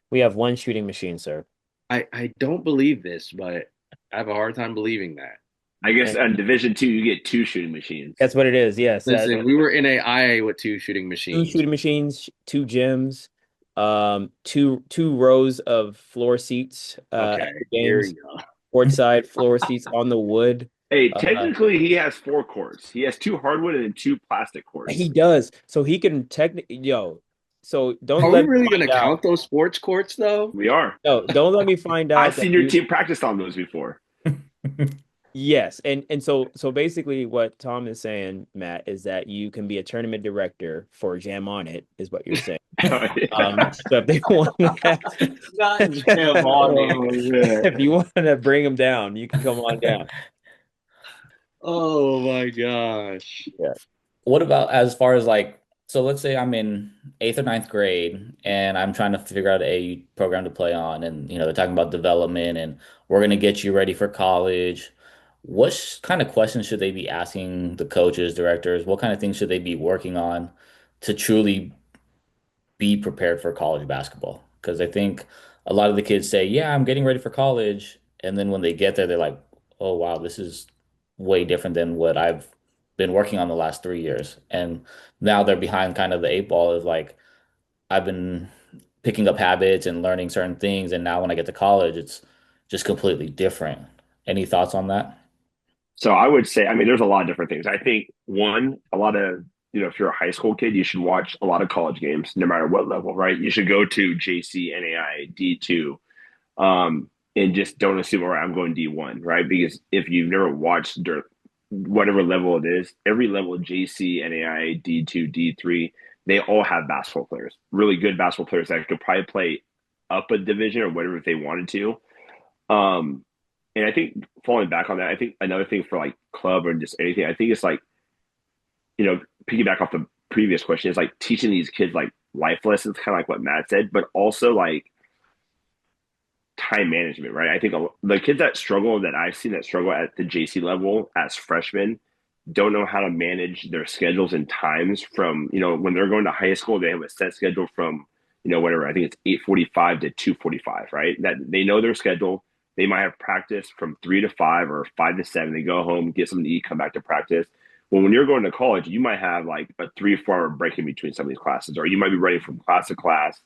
We have one shooting machine, sir. I don't believe this, but I have a hard time believing that. I guess on Division Two, you get two shooting machines. That's what it is. Yes. Listen, we were in a IA with two shooting Two machines. shooting machines, two gyms, two rows of floor seats. Okay, here you go. Courtside floor seats on the wood. Hey, technically, he has 4 courts. He has 2 hardwood and 2 plastic courts. He does. So he can So don't Are we let me really gonna find out. count those sports courts though? We are. No, don't let me find out I've that seen your team practice on those before. Yes, and so basically what Tom is saying, Matt, is that you can be a tournament director for Jam on It, is what you're saying. Oh, yeah. So if they want Not Jam on It. if you want to bring them down, you can come on down. Oh my gosh. Yeah. What about as far as like, so let's say I'm in eighth or ninth grade and I'm trying to figure out a program to play on, and they're talking about development and we're gonna get you ready for college. What kind of questions should they be asking the coaches, directors? What kind of things should they be working on to truly be prepared for college basketball? Because I think a lot of the kids say, "Yeah, I'm getting ready for college," and then when they get there, they're like, "Oh wow, this is way different than what I've been working on the last 3 years." And now they're behind kind of the eight ball of like, I've been picking up habits and learning certain things, and now when I get to college, it's just completely different. Any thoughts on that? So I would say, I mean, there's a lot of different things. I think one, a lot of, if you're a high school kid, you should watch a lot of college games, no matter what level, right? You should go to JC, NAI, D2, and just don't assume, all right, I'm going D1, right? Because if you've never watched whatever level it is, every level, JC, NAI, D2, D3, they all have basketball players, really good basketball players that could probably play up a division or whatever if they wanted to. And I think falling back on that, I think another thing for like club or just anything, I think it's like, piggyback off the previous question, is like teaching these kids like life lessons, kind of like what Matt said, but also like time management, right? I think the kids that I've seen that struggle at the JC level as freshmen don't know how to manage their schedules and times from, when they're going to high school, they have a set schedule from, whatever, I think it's 8:45 to 2:45, right? That they know their schedule. They might have practice from 3 to 5 or 5 to 7. They go home, get something to eat, come back to practice. Well, when you're going to college, you might have like a 3 or 4 hour break in between some of these classes, or you might be running from class to class.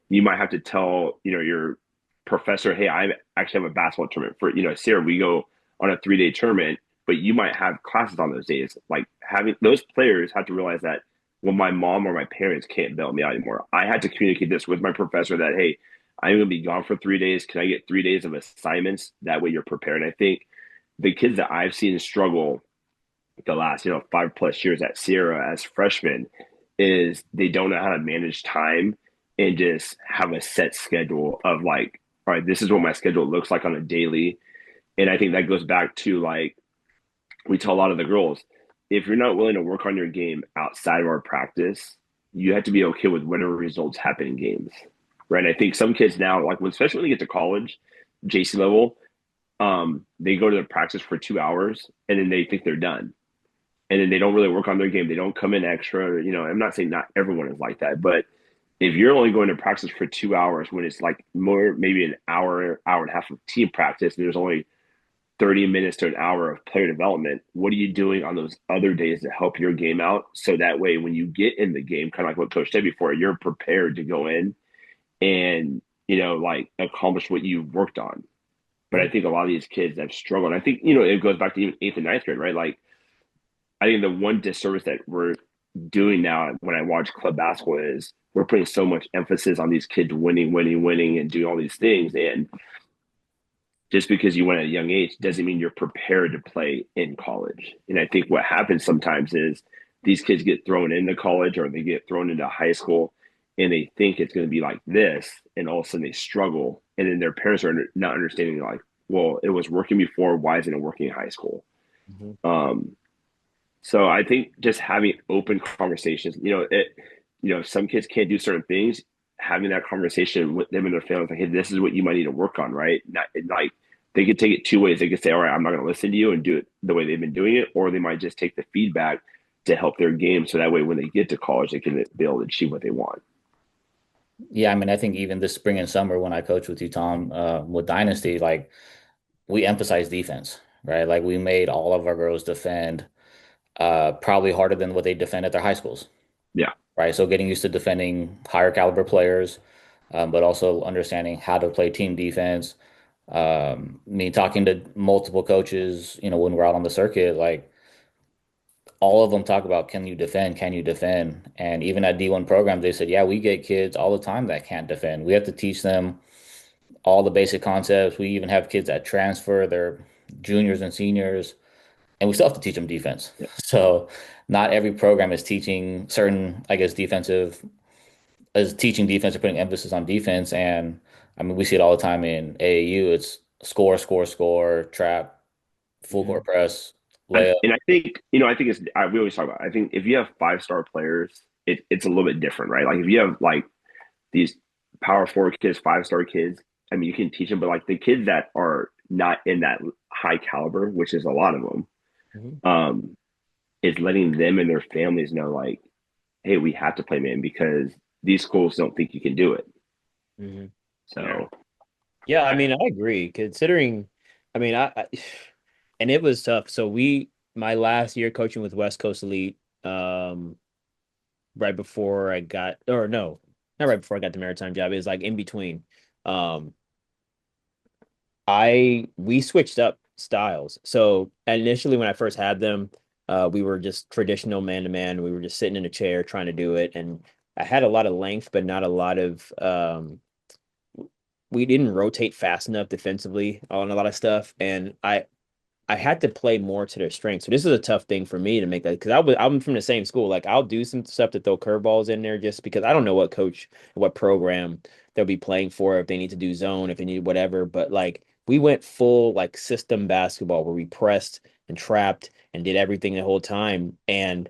You might have to tell, your professor, hey, I actually have a basketball tournament for, Sarah, we go on a 3-day tournament, but you might have classes on those days. Like having those players have to realize that, well, my mom or my parents can't bail me out anymore. I had to communicate this with my professor that, hey, I'm going to be gone for 3 days. Can I get 3 days of assignments? That way you're prepared. And I think the kids that I've seen struggle the last, 5+ years at Sierra as freshmen is they don't know how to manage time and just have a set schedule of like, all right, this is what my schedule looks like on a daily. And I think that goes back to like, we tell a lot of the girls, if you're not willing to work on your game outside of our practice, you have to be okay with whatever results happen in games. Right. I think some kids now, like especially when they get to college, JC level, they go to the practice for 2 hours and then they think they're done. And then they don't really work on their game. They don't come in extra. I'm not saying not everyone is like that, but if you're only going to practice for 2 hours when it's like more maybe an hour, hour and a half of team practice, and there's only 30 minutes to an hour of player development, what are you doing on those other days to help your game out? So that way, when you get in the game, kind of like what Coach said before, you're prepared to go in and, like accomplish what you've worked on. But I think a lot of these kids have struggled. I think, it goes back to even eighth and ninth grade, right? Like, I think the one disservice that we're doing now when I watch club basketball is we're putting so much emphasis on these kids winning, winning, winning, and doing all these things. And just because you win at a young age doesn't mean you're prepared to play in college. And I think what happens sometimes is these kids get thrown into college or they get thrown into high school and they think it's going to be like this. And all of a sudden they struggle. And then their parents are not understanding, like, well, it was working before. Why isn't it working in high school? Mm-hmm. So I think just having open conversations, some kids can't do certain things. Having that conversation with them and their families, like, hey, this is what you might need to work on, right? Not, like they could take it two ways. They could say, all right, I'm not going to listen to you and do it the way they've been doing it, or they might just take the feedback to help their game, so that way when they get to college, they can be able to achieve what they want. Yeah, I mean, I think even this spring and summer when I coached with you, Tom, with Dynasty, like we emphasize defense, right? Like we made all of our girls defend probably harder than what they defend at their high schools, Yeah. right? So getting used to defending higher caliber players, but also understanding how to play team defense. Me talking to multiple coaches, when we're out on the circuit, like all of them talk about can you defend, can you defend? And even at D1 programs, they said, yeah, we get kids all the time that can't defend. We have to teach them all the basic concepts. We even have kids that transfer, they're juniors and seniors, and we still have to teach them defense. Yeah. So not every program is teaching certain, I guess, is teaching defense or putting emphasis on defense. And I mean, we see it all the time in AAU. It's score, score, score, trap, full Mm-hmm. court press, layup. And I think, we always talk about, I think if you have 5-star players, it's a little bit different, right? Like if you have like these power forward kids, 5-star kids, I mean, you can teach them, but like the kids that are not in that high caliber, which is a lot of them, Mm-hmm. is letting them and their families know, like, hey, we have to play man because these schools don't think you can do it. Mm-hmm. So, Yeah, I mean, I agree. Considering, I mean, and it was tough. So my last year coaching with West Coast Elite, right before I got, or no, not right before I got the Maritime job. It was like in between. Um, we switched up styles. So initially, when I first had them, we were just traditional man to man. We were just sitting in a chair trying to do it, and I had a lot of length, but not a lot of we didn't rotate fast enough defensively on a lot of stuff, and I had to play more to their strengths. So this is a tough thing for me to make that because I'm from the same school. Like I'll do some stuff to throw curveballs in there just because I don't know what coach, what program they'll be playing for, if they need to do zone, if they need whatever. But like we went full like system basketball where we pressed and trapped and did everything the whole time. And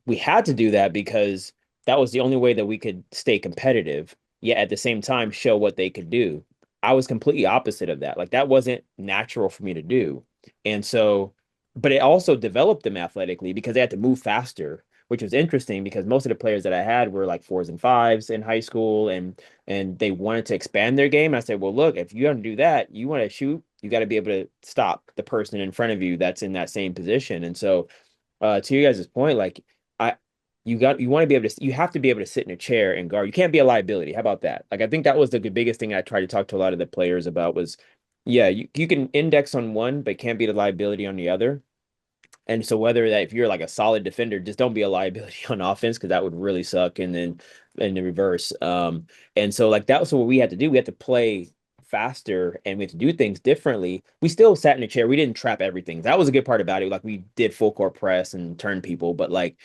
we had to do that because that was the only way that we could stay competitive, yet at the same time show what they could do. I was completely opposite of that. Like that wasn't natural for me to do. And so, but it also developed them athletically because they had to move faster, which was interesting because most of the players that I had were like fours and fives in high school and they wanted to expand their game. I said, well, look, if you want to do that, you want to shoot, you got to be able to stop the person in front of you that's in that same position. And so to you guys' point, like I you want to be able to you have to be able to sit in a chair and guard. You can't be a liability. How about that? Like I think that was the biggest thing I tried to talk to a lot of the players about was yeah, you can index on one, but can't be the liability on the other. And so whether that if you're like a solid defender, just don't be a liability on offense because that would really suck. And then in the reverse. And so like that was what we had to do. We had to play faster and we had to do things differently. We still sat in a chair. We didn't trap everything. That was a good part about it. Like we did full court press and turn people, but like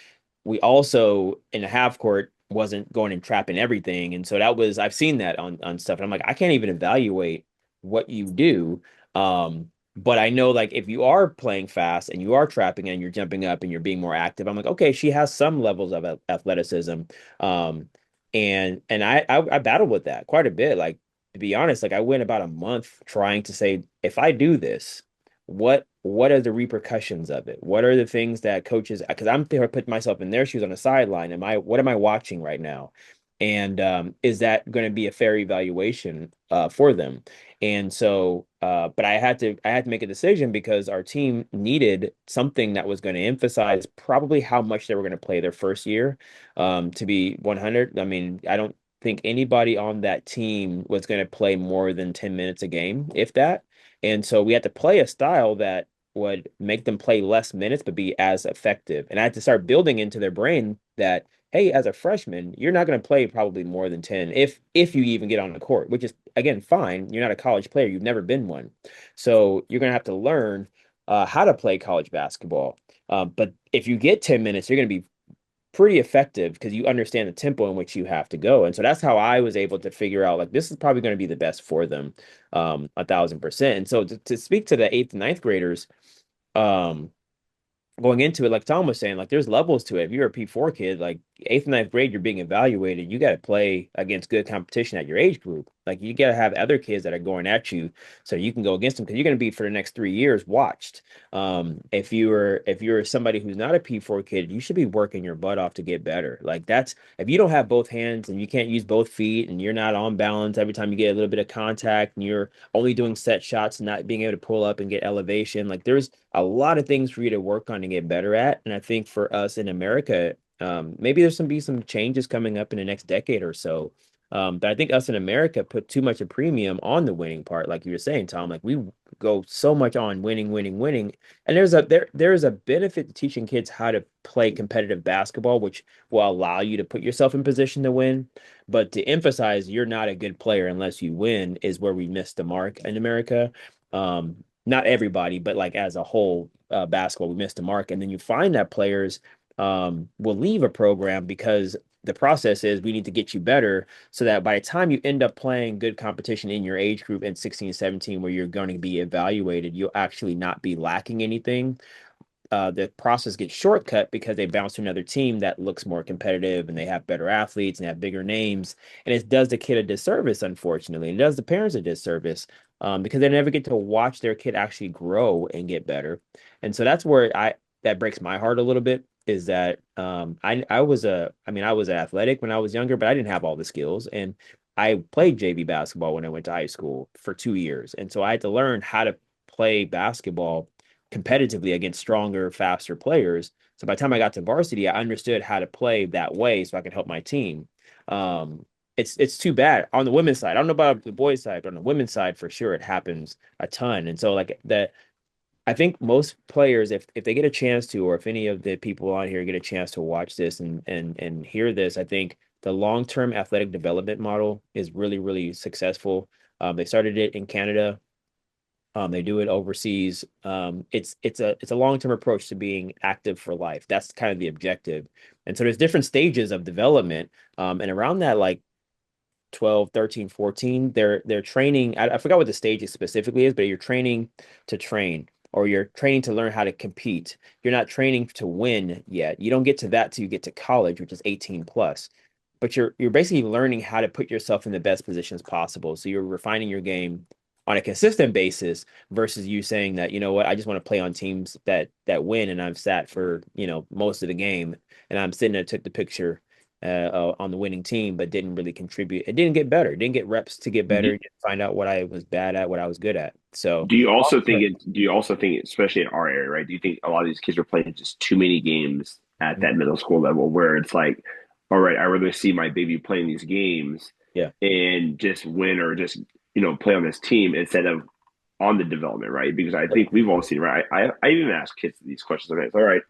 we also in the half court wasn't going and trapping everything. And so that was I've seen that on stuff. And I'm like, I can't even evaluate what you do. But I know like if you are playing fast and you are trapping and you're jumping up and you're being more active, I'm like, okay, she has some levels of athleticism. Um, and I battled with that quite a bit. Like to be honest, like I went about a month trying to say, if I do this, what are the repercussions of it? What are the things that coaches because I'm there put myself in their shoes on the sideline. What am I watching right now? And is that going to be a fair evaluation for them? And so, but I had to make a decision because our team needed something that was going to emphasize probably how much they were going to play their first year, to be 100. I mean, I don't think anybody on that team was going to play more than 10 minutes a game, if that. And so we had to play a style that would make them play less minutes but be as effective. And I had to start building into their brain that, hey, as a freshman, you're not going to play probably more than 10 if you even get on the court, which is again fine. You're not a college player, you've never been one. So you're going to have to learn how to play college basketball. But if you get 10 minutes, you're going to be pretty effective because you understand the tempo in which you have to go. And so that's how I was able to figure out like this is probably going to be the best for them, 1,000%. And so to speak to the eighth and ninth graders, um, going into it, like Tom was saying, like there's levels to it. If you're a P4 kid, like eighth and ninth grade, you're being evaluated. You got to play against good competition at your age group. Like you got to have other kids that are going at you so you can go against them because you're going to be for the next 3 years watched. If you're somebody who's not a P4 kid, you should be working your butt off to get better. Like that's if you don't have both hands and you can't use both feet and you're not on balance every time you get a little bit of contact and you're only doing set shots and not being able to pull up and get elevation, like there's a lot of things for you to work on and get better at. And I think for us in America, maybe there's some changes coming up in the next decade or so. But I think us in America put too much a premium on the winning part, like you were saying, Tom. Like we go so much on winning, winning, winning. And there is a benefit to teaching kids how to play competitive basketball, which will allow you to put yourself in position to win. But to emphasize you're not a good player unless you win is where we missed the mark in America. Not everybody, but like as a whole, basketball, we missed the mark. And then you find that players will leave a program because the process is we need to get you better so that by the time you end up playing good competition in your age group in 16, 17, where you're going to be evaluated, you'll actually not be lacking anything. The process gets shortcut because they bounce to another team that looks more competitive and they have better athletes and have bigger names. And it does the kid a disservice, unfortunately. It does the parents a disservice because they never get to watch their kid actually grow and get better. And so that's where that breaks my heart a little bit is that I was athletic when I was younger, but I didn't have all the skills. And I played JV basketball when I went to high school for 2 years. And so I had to learn how to play basketball competitively against stronger, faster players. So by the time I got to varsity, I understood how to play that way so I could help my team. It's too bad on the women's side. I don't know about the boys' side, but on the women's side, for sure, it happens a ton. And so like that, I think most players, if they get a chance to, or if any of the people on here get a chance to watch this and hear this, I think the long-term athletic development model is really, really successful. They started it in Canada. They do it overseas. It's a long-term approach to being active for life. That's kind of the objective. And so there's different stages of development. And around that, like 12, 13, 14, they're training. I forgot what the stage specifically is, but you're training to train or you're training to learn how to compete. You're not training to win yet. You don't get to that till you get to college, which is 18 plus. But you're basically learning how to put yourself in the best positions possible. So you're refining your game on a consistent basis versus you saying that, you know what, I just want to play on teams that win and I've sat for, most of the game and I'm sitting there, took the picture on the winning team, but didn't really contribute. It didn't get better. Didn't get reps to get better. Didn't find out what I was bad at, what I was good at. So Do you also think, especially in our area, right? Do you think a lot of these kids are playing just too many games at that middle school level where it's like, all right, I'd rather see my baby playing these games yeah. and just win or just, play on this team instead of on the development, right? Because I think we've all seen, right? I even ask kids these questions. Okay, it's all right.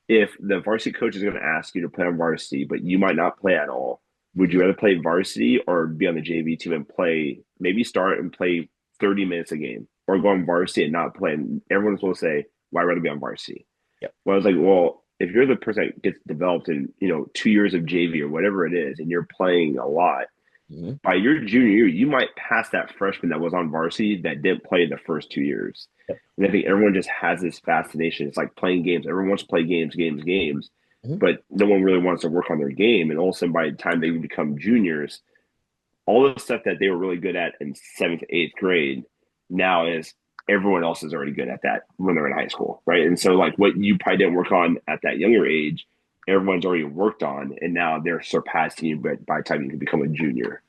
If the varsity coach is going to ask you to play on varsity, but you might not play at all, would you rather play varsity or be on the JV team and play, maybe start and play 30 minutes a game or go on varsity and not play? And everyone's supposed to say, well, I'd rather be on varsity. Yep. Well, I was like, well, if you're the person that gets developed in, 2 years of JV or whatever it is, and you're playing a lot, by your junior year, you might pass that freshman that was on varsity that didn't play the first 2 years. Yep. And I think everyone just has this fascination. It's like playing games. Everyone wants to play games, but no one really wants to work on their game. And all of a sudden, by the time they become juniors, all the stuff that they were really good at in seventh, eighth grade now is everyone else is already good at that when they're in high school, right? And so, like what you probably didn't work on at that younger age, everyone's already worked on, and now they're surpassing you by the time you can become a junior.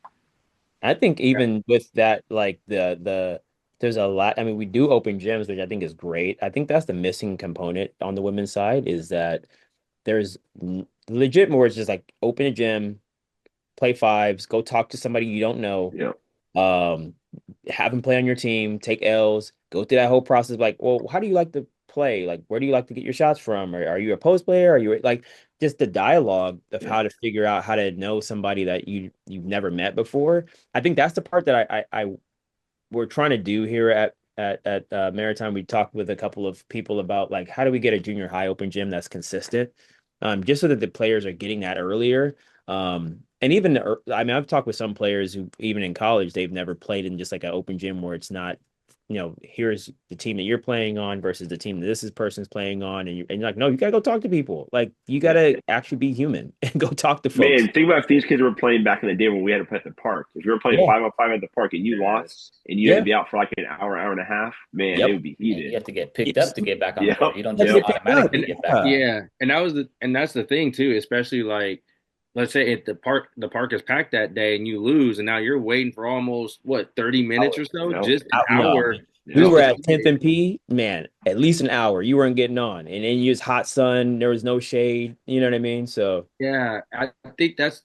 I think even with that, like there's a lot. I mean, we do open gyms, which I think is great. I think that's the missing component on the women's side is that there's legit more. It's just like open a gym, play fives, go talk to somebody you don't know, Yeah. um, have them play on your team, take L's, go through that whole process. Like, well, how do you like to play? Like, where do you like to get your shots from? Or are you a post player? Are you like just the dialogue of Yeah. how to figure out how to know somebody that you've never met before? I think that's the part that I we're trying to do here at Maritime. We talked with a couple of people about like how do we get a junior high open gym that's consistent, just so that the players are getting that earlier. And even I mean, I've talked with some players who even in college they've never played in just like an open gym where it's not, here's the team that you're playing on versus the team that person's playing on, and you're like, no, you gotta go talk to people. Like you gotta actually be human and go talk to folks. Man, think about if these kids were playing back in the day when we had to play at the park. If you were playing Yeah, 5-on-5 at the park and you lost and you had to yeah, be out for like an hour, hour and a half, man, it yep. would be And you heated. have to get picked up Yes. to get back on the Yep. court. You don't Let's just Yep. get picked up. automatically get back on. Yeah, and that's the thing too, especially like let's say if the park is packed that day and you lose and now you're waiting for almost what 30 minutes or so, Yep. just an No, hour we just Yep. were to at 10th sit. and P, man, at least an hour. You weren't getting on. And then you was hot sun. There was no shade. You know what I mean? So Yeah, I think that's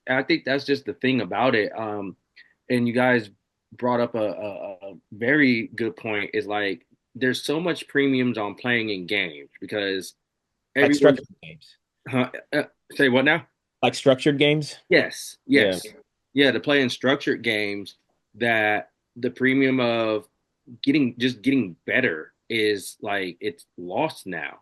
just the thing about it. And you guys brought up a very good point is like there's so much premiums on playing in games because like everyone's structured games. uh, say what now? Like structured games. Yes, Yeah. yes. Yeah, to play in structured games that the premium of getting better is like it's lost now,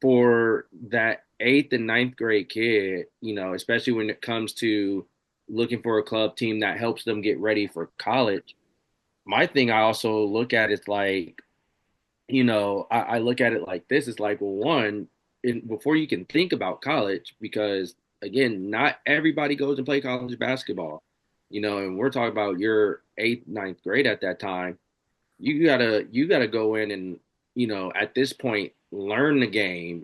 for that eighth and ninth grade kid, especially when it comes to looking for a club team that helps them get ready for college. My thing I also look at is like, I look at it like this. It's like, well, one, before you can think about college, because again, not everybody goes and play college basketball, and we're talking about your eighth, ninth grade at that time. You gotta go in and at this point learn the game,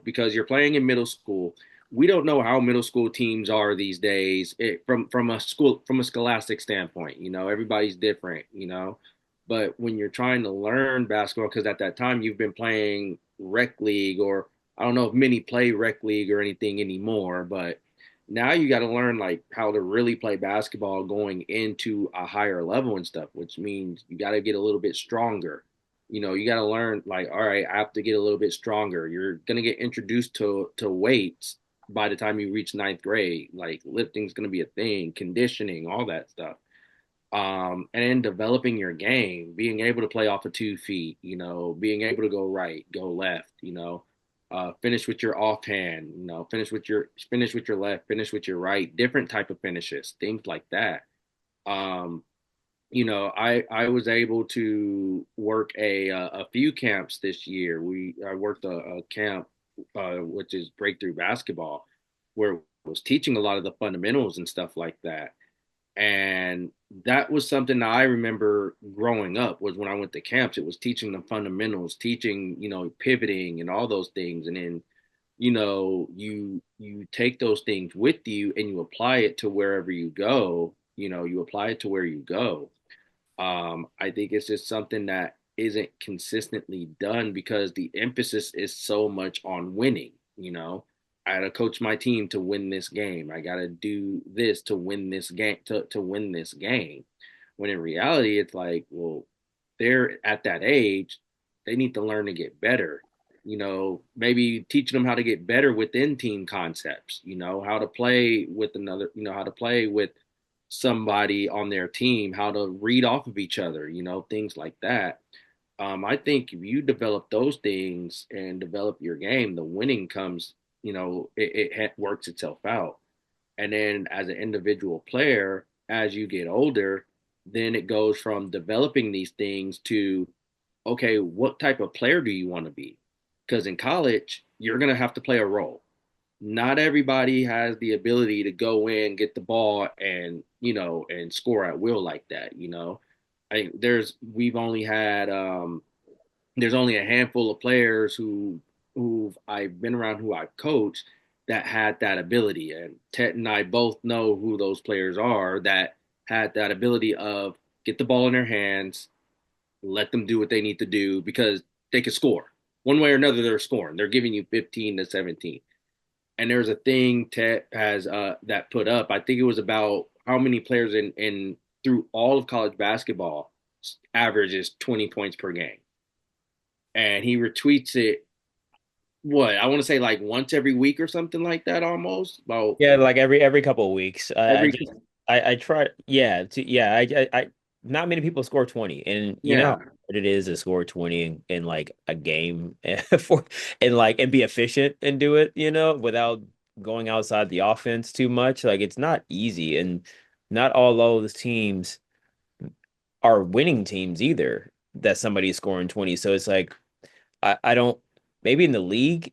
because you're playing in middle school. We don't know how middle school teams are these days from a scholastic standpoint. Everybody's different, but when you're trying to learn basketball, because at that time you've been playing rec league, or I don't know if many play rec league or anything anymore, but now you got to learn like how to really play basketball going into a higher level and stuff, which means you got to get a little bit stronger. You got to learn like, all right, I have to get a little bit stronger. You're gonna get introduced to weights by the time you reach ninth grade. Like lifting's gonna be a thing, conditioning, all that stuff. And then developing your game, being able to play off of 2 feet, being able to go right, go left, finish with your offhand, finish with your left, finish with your right, different type of finishes, things like that. Um, I was able to work a few camps this year. I worked a camp, which is breakthrough basketball, where I was teaching a lot of the fundamentals and stuff like that. And that was something that I remember growing up was when I went to camps, it was teaching the fundamentals, teaching, pivoting and all those things. And then, you take those things with you and you apply it to wherever you go, you apply it to where you go. I think it's just something that isn't consistently done because the emphasis is so much on winning. I gotta coach my team to win this game. I gotta do this to win this game to win this game. When in reality, it's like, well, they're at that age, they need to learn to get better. Maybe teaching them how to get better within team concepts, how to play with another, how to play with somebody on their team, how to read off of each other, things like that. I think if you develop those things and develop your game, the winning comes, it works itself out. And then as an individual player, as you get older, then it goes from developing these things to, okay, what type of player do you want to be? Because in college, you're going to have to play a role. Not everybody has the ability to go in, get the ball, and and score at will like that. I think there's only a handful of players who who I've been around, who I've coached, that had that ability. And Ted and I both know who those players are that had that ability of get the ball in their hands, let them do what they need to do because they can score. One way or another, they're scoring. They're giving you 15 to 17. And there's a thing Ted has that put up. I think it was about how many players in through all of college basketball averages 20 points per game. And he retweets it, what, I want to say like once every week or something like that, almost. About Yeah, like every couple of weeks. I every, just I try, yeah, not many people score 20, and you know how yeah, hard it is to score 20 in like a game for and be efficient and do it, without going outside the offense too much. Like it's not easy, and not all those teams are winning teams either that somebody's scoring 20. So it's like I don't, maybe in the league,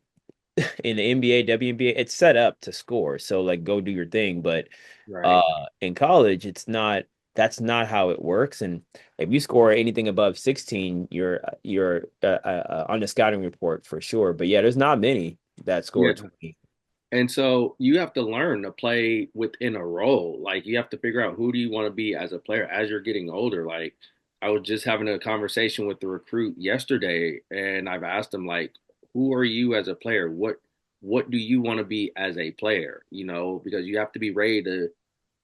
in the NBA, WNBA, it's set up to score. So like go do your thing. But right. in college, that's not how it works. And if you score anything above 16, you're on the scouting report for sure. But yeah, there's not many that Yeah. score 20. And so you have to learn to play within a role. Like you have to figure out who do you want to be as a player as you're getting older. Like I was just having a conversation with the recruit yesterday, and I've asked him like, who are you as a player? What do you want to be as a player? Because you have to be ready to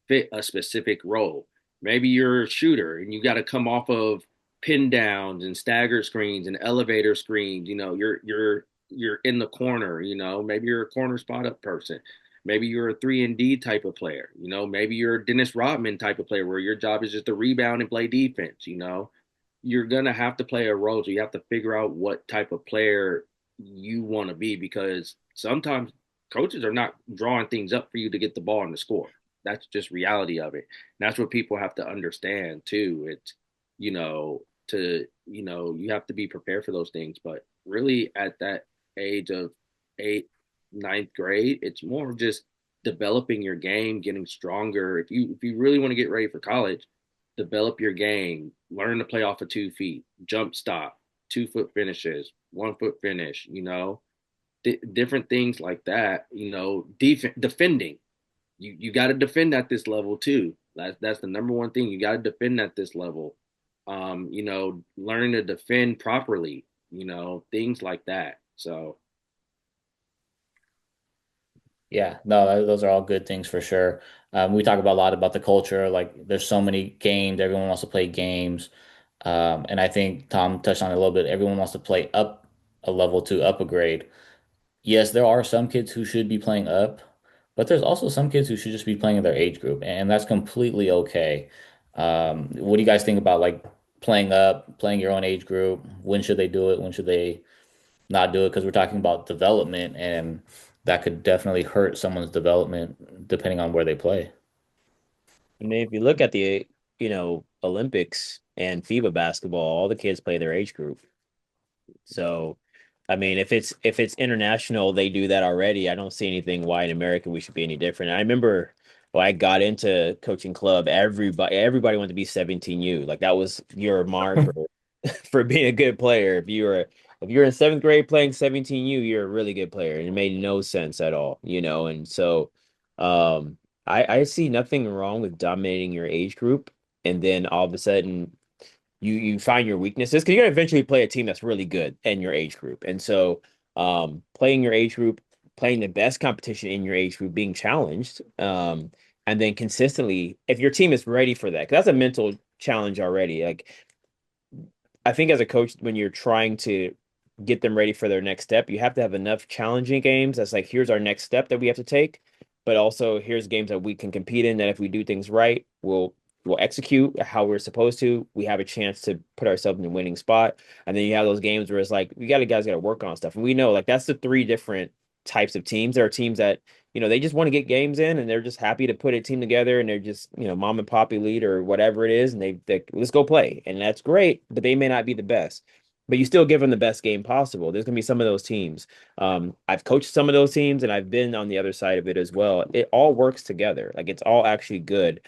fit a specific role. Maybe you're a shooter and you got to come off of pin downs and stagger screens and elevator screens. You're in the corner. Maybe you're a corner spot up person. Maybe you're a 3-and-D type of player. Maybe you're a Dennis Rodman type of player where your job is just to rebound and play defense. You're gonna have to play a role, so you have to figure out what type of player you want to be because sometimes coaches are not drawing things up for you to get the ball and the score. That's just reality of it. And that's what people have to understand too. It's you know you have to be prepared for those things. But really, at that age of eighth, ninth grade, it's more of just developing your game, getting stronger. If you really want to get ready for college, develop your game, learn to play off of 2 feet, jump stop, 2 foot finishes, 1 foot finish. Different things like that. Defending. You got to defend at this level too. That's the number one thing. You got to defend at this level. Learning to defend properly. Things like that. So Yeah, no, those are all good things for sure. We talk about a lot about the culture. Like, there's so many games. Everyone wants to play games. And I think Tom touched on it a little bit. Everyone wants to play up a level to up a grade. Yes, there are some kids who should be playing up, but there's also some kids who should just be playing in their age group, and that's completely okay. What do you guys think about like playing up, playing your own age group? When should they do it? When should they not do it? Because we're talking about development, and that could definitely hurt someone's development depending on where they play. I mean, if you look at the, Olympics and FIBA basketball, all the kids play their age group. So, I mean, if it's international, they do that already. I don't see anything why in America we should be any different. I remember when I got into coaching club, everybody wanted to be 17U. Like that was your mark for for being a good player. If you're in seventh grade playing 17U, you're a really good player. And it made no sense at all. And so I see nothing wrong with dominating your age group, and then all of a sudden you find your weaknesses because you're gonna eventually play a team that's really good in your age group. And so playing your age group, playing the best competition in your age group, being challenged, and then consistently, if your team is ready for that, because that's a mental challenge already. Like I think as a coach, when you're trying to get them ready for their next step, you have to have enough challenging games. That's like, here's our next step that we have to take, but also here's games that we can compete in that if we do things right, we'll execute how we're supposed to. We have a chance to put ourselves in a winning spot. And then you have those games where it's like, guys got to work on stuff. And we know like that's the three different types of teams. There are teams that, they just want to get games in and they're just happy to put a team together and they're just, mom and poppy lead or whatever it is. And they let's go play. And that's great, but they may not be the best. but you still give them the best game possible. There's gonna be some of those teams. I've coached some of those teams, and I've been on the other side of it as well. It all works together. Like it's all actually good.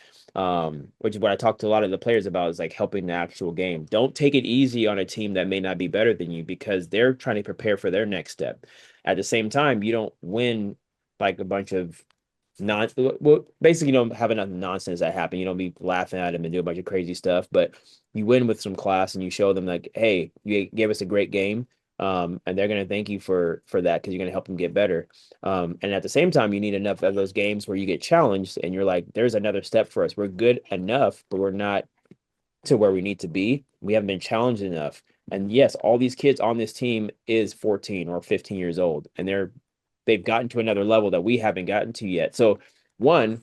Which is what I talked to a lot of the players about is like helping the actual game. Don't take it easy on a team that may not be better than you because they're trying to prepare for their next step. At the same time, you don't win like a bunch of non well, basically you don't have enough nonsense that happen. You don't be laughing at them and do a bunch of crazy stuff, but you win with some class and you show them like, hey, you gave us a great game. And they're gonna thank you for that because you're gonna help them get better. And at the same time, you need enough of those games where you get challenged and you're like, there's another step for us. We're good enough, but we're not to where we need to be. We haven't been challenged enough. And yes, all these kids on this team is 14 or 15 years old, and they've gotten to another level that we haven't gotten to yet. So, one,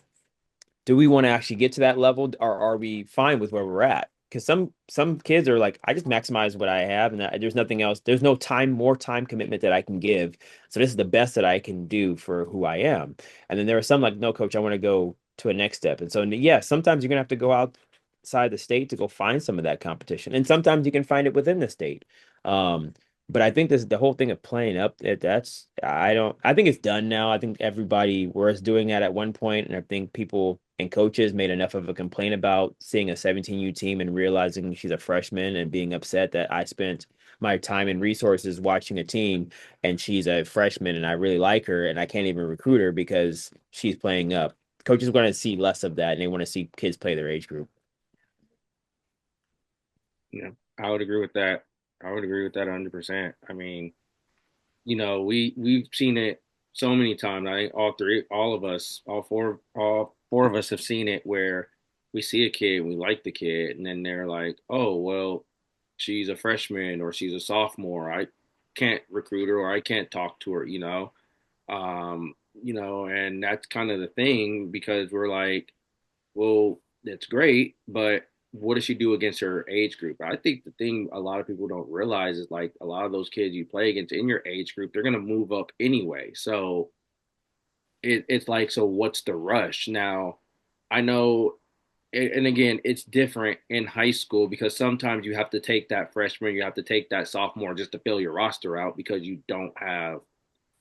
do we want to actually get to that level, or are we fine with where we're at? Because some kids are like, I just maximize what I have, and there's nothing else. There's no more time commitment that I can give. So this is the best that I can do for who I am. And then there are some like, no, coach, I want to go to a next step. And so yeah, sometimes you're gonna have to go outside the state to go find some of that competition, and sometimes you can find it within the state. Um, but I think this the whole thing of playing up that's I think it's done now. I think everybody was doing that at one point, and I think people and coaches made enough of a complaint about seeing a 17U team and realizing she's a freshman and being upset that I spent my time and resources watching a team and she's a freshman and I really like her and I can't even recruit her because she's playing up. Coaches want to see less of that and they want to see kids play their age group. Yeah, I would agree with that. I would agree with that 100%. I mean, we've seen it so many times. I think all of us, all four of us have seen it where we see a kid, we like the kid, and then they're like, "Oh, well, she's a freshman or she's a sophomore. I can't recruit her or I can't talk to her." And that's kind of the thing because we're like, well, that's great, but what does she do against her age group? I think the thing a lot of people don't realize is like a lot of those kids you play against in your age group, they're going to move up anyway. So it's like, so what's the rush? Now, I know, and again, it's different in high school because sometimes you have to take that freshman, you have to take that sophomore just to fill your roster out because you don't have,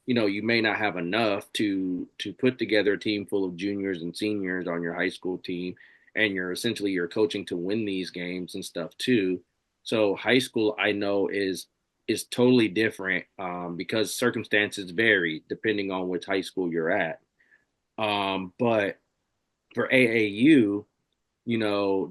you may not have enough to put together a team full of juniors and seniors on your high school team, and you're coaching to win these games and stuff too. So high school, I know, is totally different because circumstances vary depending on which high school you're at. But for AAU,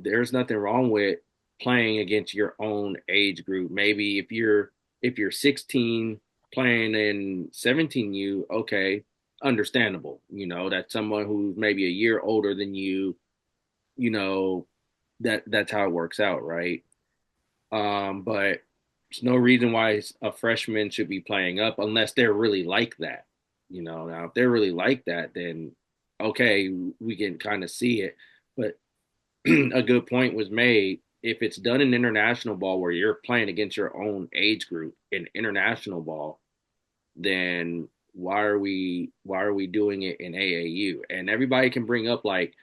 there's nothing wrong with playing against your own age group. Maybe if you're 16 playing in 17U, okay, understandable. That's someone who's maybe a year older than you, you know, that's how it works out, right? But there's no reason why a freshman should be playing up unless they're really like that. Now if they're really like that, then okay, we can kind of see it. But a good point was made. If it's done in international ball where you're playing against your own age group in international ball, then why are we doing it in AAU? And everybody can bring up like,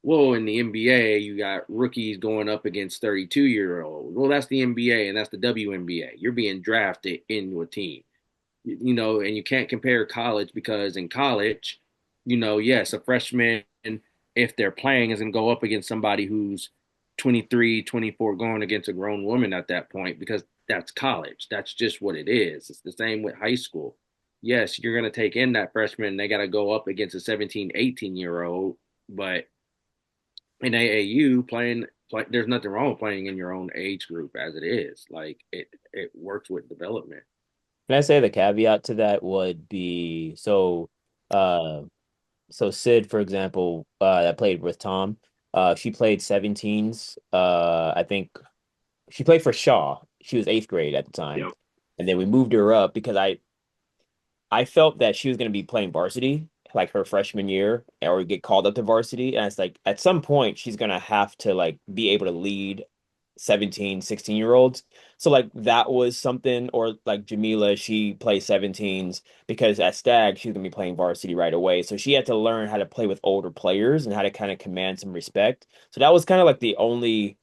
whoa, in the NBA you got rookies going up against 32-year-olds. Well, that's the NBA and that's the WNBA. You're being drafted into a team. And you can't compare college because in college, yes, a freshman, if they're playing, is going to go up against somebody who's 23, 24, going against a grown woman at that point because that's college. That's just what it is. It's the same with high school. Yes, you're going to take in that freshman and they got to go up against a 17, 18-year-old, but in AAU, there's nothing wrong with playing in your own age group as it is. Like it works with development. Can I say the caveat to that would be uh so Sid, for example, that played with Tom, she played 17s. I think she played for Shaw. She was eighth grade at the time. Yep. And then we moved her up because I felt that she was going to be playing varsity like her freshman year or get called up to varsity. And it's like at some point she's going to have to like be able to lead 17, 16-year-olds. So like that was something, or like Jamila, she plays 17s because at Stag, she's going to be playing varsity right away. So she had to learn how to play with older players and how to kind of command some respect. So that was kind of like the only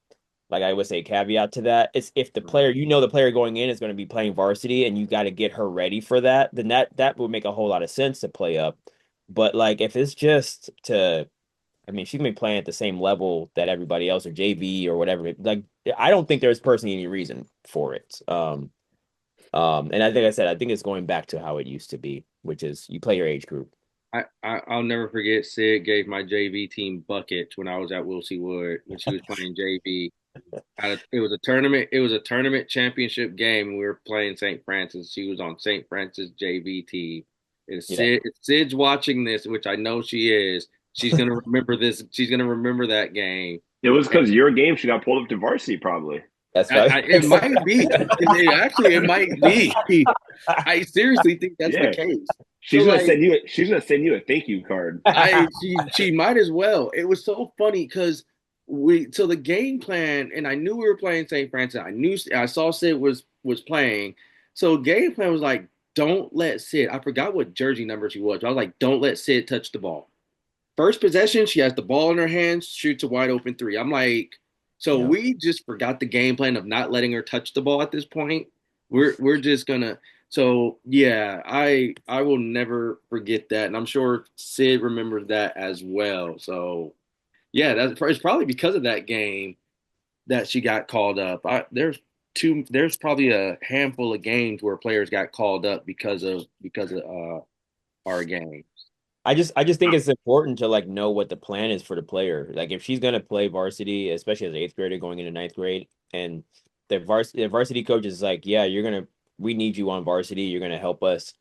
like I would say caveat to that, it's if the player, the player going in is going to be playing varsity and you got to get her ready for that, then that would make a whole lot of sense to play up. But like if it's just to, I mean, she can be playing at the same level that everybody else or JV or whatever. Like I don't think there's personally any reason for it. And I think I said I think it's going back to how it used to be, which is you play your age group. I'll never forget Sid gave my JV team buckets when I was at Wilsey Wood when she was playing JV. It was a tournament. It was a tournament championship game. We were playing St. Francis. She was on St. Francis JV team. And Yeah. If Sid's watching this, which I know she is, she's gonna remember this. She's gonna remember that game. It was because your game she got pulled up to varsity, probably. That's right. It might be. It might be. I seriously think that's the case. She's So, gonna like, send you. She's gonna send you a thank you card. she might as well. It was so funny because so the game plan, and I knew we were playing St. Francis. I saw Sid was playing. So game plan was like, don't let Sid. I forgot what jersey number she was. But I was like, don't let Sid touch the ball. First possession, she has the ball in her hands, shoots a wide open three. I'm like, so Yeah. we just forgot the game plan of not letting her touch the ball at this point. We're just gonna. So yeah, I will never forget that, and I'm sure Sid remembers that as well. So yeah, it's probably because of that game that she got called up. There's probably a handful of games where players got called up because of our game. I just think it's important to like know what the plan is for the player. Like if she's gonna play varsity, especially as an eighth grader going into ninth grade, and the varsity coach is like, yeah, we need you on varsity. You're gonna help us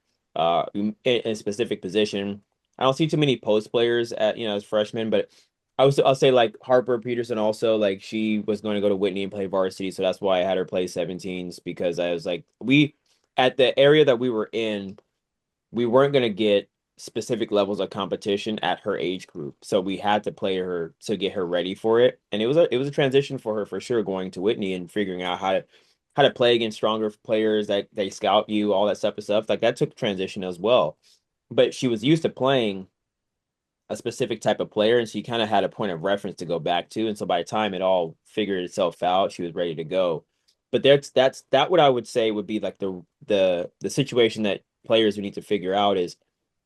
in a specific position. I don't see too many post players as freshmen, but I'll say like Harper Peterson also like she was going to go to Whitney and play varsity, so that's why I had her play 17s because I was like we at the area that we were in we weren't going to get specific levels of competition at her age group. So we had to play her to get her ready for it. And it was a transition for her for sure going to Whitney and figuring out how to play against stronger players that they scout you, all that stuff. Like that took transition as well. But she was used to playing a specific type of player and she kind of had a point of reference to go back to. And so by the time it all figured itself out, she was ready to go. But that's what I would say would be like the situation that players would need to figure out is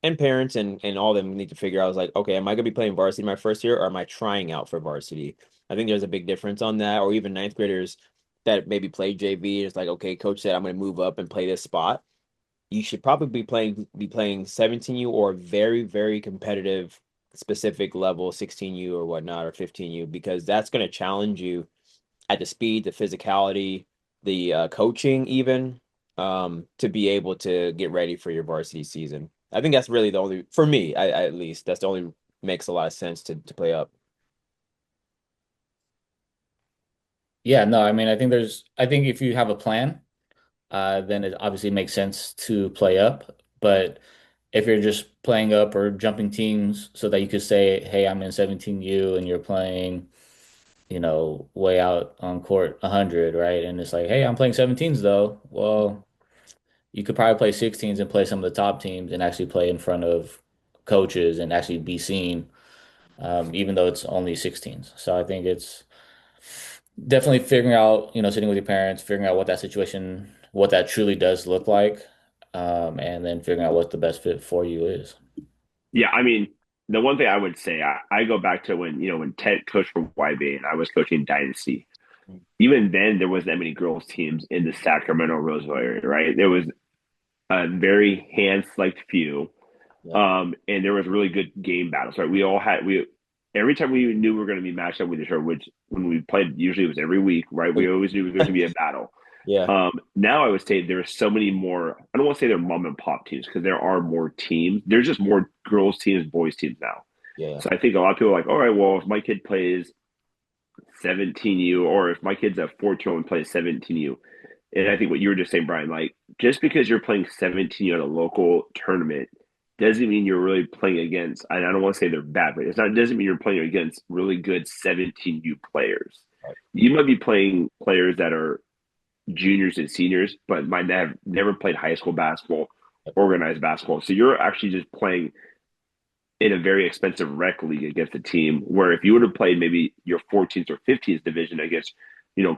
and parents and all of them need to figure out is like, okay, am I gonna be playing varsity my first year or am I trying out for varsity? I think there's a big difference on that, or even ninth graders that maybe play JV. It's like, okay, coach said I'm gonna move up and play this spot. You should probably be playing 17U or very, very competitive specific level 16U or whatnot or 15U because that's gonna challenge you at the speed, the physicality, the coaching, even to be able to get ready for your varsity season. I think that's really the only, for me, at least, that's the only makes a lot of sense to play up. Yeah, no, I mean, I think if you have a plan, then it obviously makes sense to play up. But if you're just playing up or jumping teams so that you could say, hey, I'm in 17U and you're playing, way out on court 100, right? And it's like, hey, I'm playing 17s though. Well, you could probably play 16s and play some of the top teams and actually play in front of coaches and actually be seen, even though it's only 16s. So I think it's definitely figuring out, sitting with your parents, figuring out what that truly does look like, and then figuring out what the best fit for you is. Yeah, I mean, the one thing I would say, I go back to when Ted coached for YB and I was coaching Dynasty. Even then, there wasn't that many girls teams in the Sacramento Roseville area, right? There was a very hand-select few, Yeah. and there was really good game battles, right? We every time we knew we were going to be matched up with each other, which when we played, usually it was every week, right? We always knew there was going to be a battle. Yeah. Now I would say there are so many more. I don't want to say they're mom and pop teams because there are more teams. There's just more girls teams, boys teams now. Yeah. So I think a lot of people are like, all right, well, if my kid plays 17U or if my kid's a 14-year-old and plays 17U, and I think what you were just saying, Brian, like just because you're playing 17U at a local tournament doesn't mean you're really playing against. And I don't want to say they're bad, but it doesn't mean you're playing against really good 17U players. Right. You might be playing players that are juniors and seniors, but might have never played high school basketball, organized basketball. So you're actually just playing in a very expensive rec league against a team where if you would have played maybe your 14th or 15th division against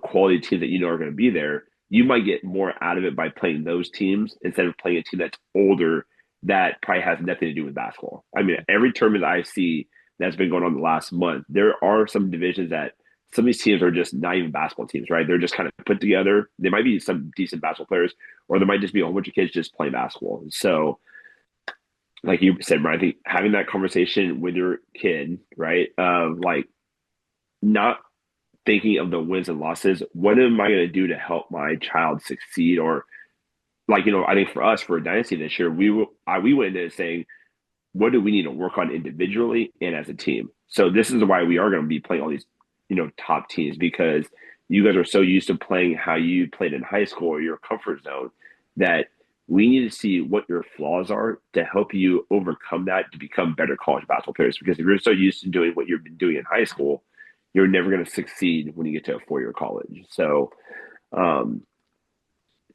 quality teams that are going to be there, you might get more out of it by playing those teams instead of playing a team that's older that probably has nothing to do with basketball. I mean, every tournament I see that's been going on the last month, there are some divisions that some of these teams are just not even basketball teams, right? They're just kind of put together. They might be some decent basketball players, or there might just be a whole bunch of kids just playing basketball. So, like you said, Brian, I think having that conversation with your kid, right, of like not thinking of the wins and losses. What am I going to do to help my child succeed? Or like, I think for us, for Dynasty this year, we went in saying, what do we need to work on individually and as a team? So this is why we are going to be playing all these, top teams, because you guys are so used to playing how you played in high school or your comfort zone, that we need to see what your flaws are to help you overcome that to become better college basketball players. Because if you're so used to doing what you've been doing in high school, you're never going to succeed when you get to a 4-year college. So, um,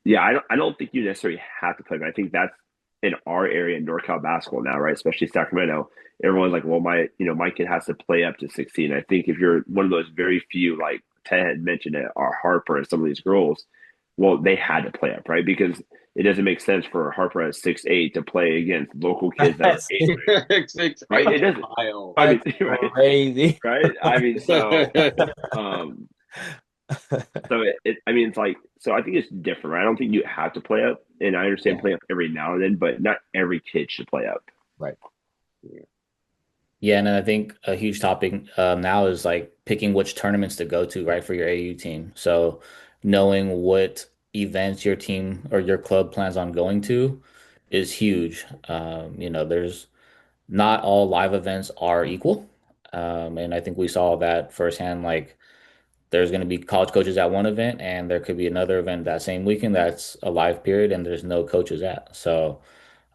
yeah, I don't think you necessarily have to play, but I think that's in our area in NorCal basketball now, right? Especially Sacramento. Everyone's like, well, my kid has to play up to 16. I think if you're one of those very few, like Ted had mentioned it, are Harper and some of these girls, well, they had to play up, right? Because it doesn't make sense for Harper at 6'8" to play against local kids that are That's 8th grade, right? It doesn't. Wild. I mean, that's right? crazy. Right? I mean, um, I mean, it's like, so I think it's different, right? I don't think you have to play up, and I understand Yeah, play up every now and then, but not every kid should play up. right. Yeah, and I think a huge topic now is like picking which tournaments to go to, right, for your AU team. So knowing what events your team or your club plans on going to is huge. There's not all live events are equal. And I think we saw that firsthand. Like there's going to be college coaches at one event, and there could be another event that same weekend that's a live period, and there's no coaches at. So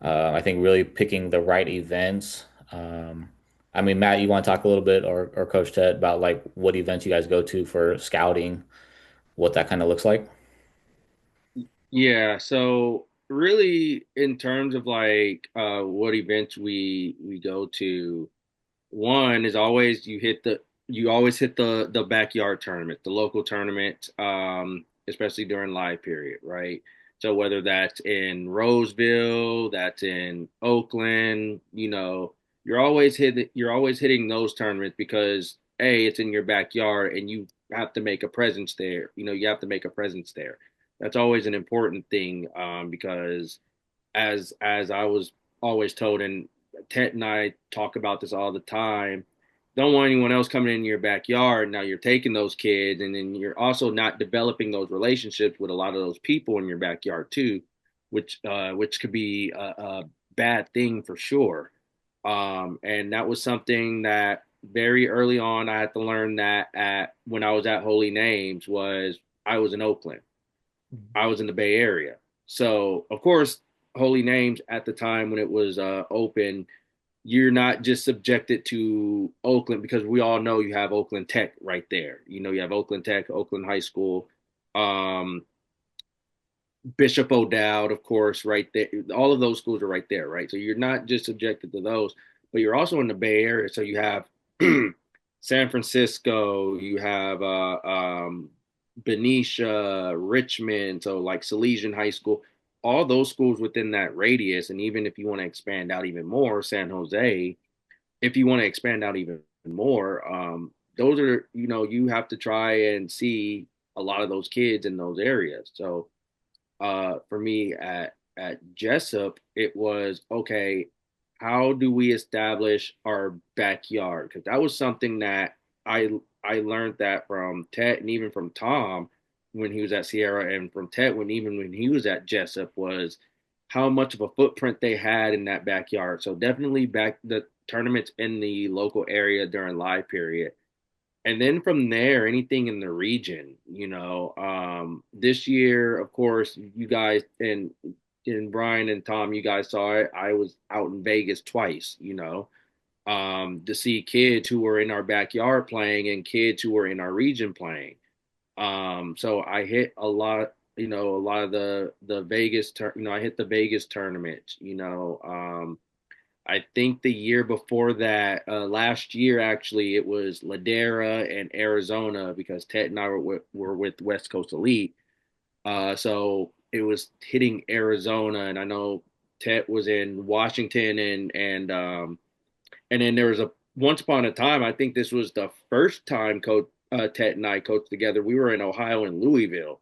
I think really picking the right events. I mean, Matt, you want to talk a little bit, or Coach Ted, about like what events you guys go to for scouting, what that kind of looks like? Yeah, so really in terms of like what events we go to, one is always you always hit the backyard tournament, the local tournament, especially during live period, right? So whether that's in Roseville, that's in Oakland, you're always hitting those tournaments because A, it's in your backyard and you have to make a presence there. You have to make a presence there. That's always an important thing, because as I was always told, and Ted and I talk about this all the time. Don't want anyone else coming in your backyard. Now you're taking those kids, and then you're also not developing those relationships with a lot of those people in your backyard too, which could be a bad thing for sure. And that was something that very early on I had to learn that at when I was at Holy Names was I was in Oakland. I was in the Bay Area. So, of course, Holy Names at the time when it was open, you're not just subjected to Oakland because we all know you have Oakland Tech right there. You have Oakland Tech, Oakland High School, um, Bishop O'Dowd, of course, right there. All of those schools are right there, right? So you're not just subjected to those, but you're also in the Bay Area. So you have San Francisco, you have Benicia, Richmond, so like Salesian High School, all those schools within that radius. And even if you want to expand out even more, San Jose, if you want to expand out even more, those are, you have to try and see a lot of those kids in those areas. So for me at Jessup, it was okay. How do we establish our backyard? Because that was something that I learned that from Ted and even from Tom when he was at Sierra, and from Ted when he was at Jessup, was how much of a footprint they had in that backyard. So definitely back the tournaments in the local area during live period, and then from there, anything in the region, this year, of course, you guys and Brian and Tom, you guys saw it. I was out in Vegas twice, to see kids who were in our backyard playing and kids who were in our region playing. So I hit a lot of the Vegas, I hit the Vegas tournament, I think the year before that, last year actually, it was Ladera and Arizona because Ted and I were with West Coast Elite. So it was hitting Arizona, and I know Ted was in Washington, and then there was a once upon a time. I think this was the first time Coach Ted and I coached together. We were in Ohio and Louisville.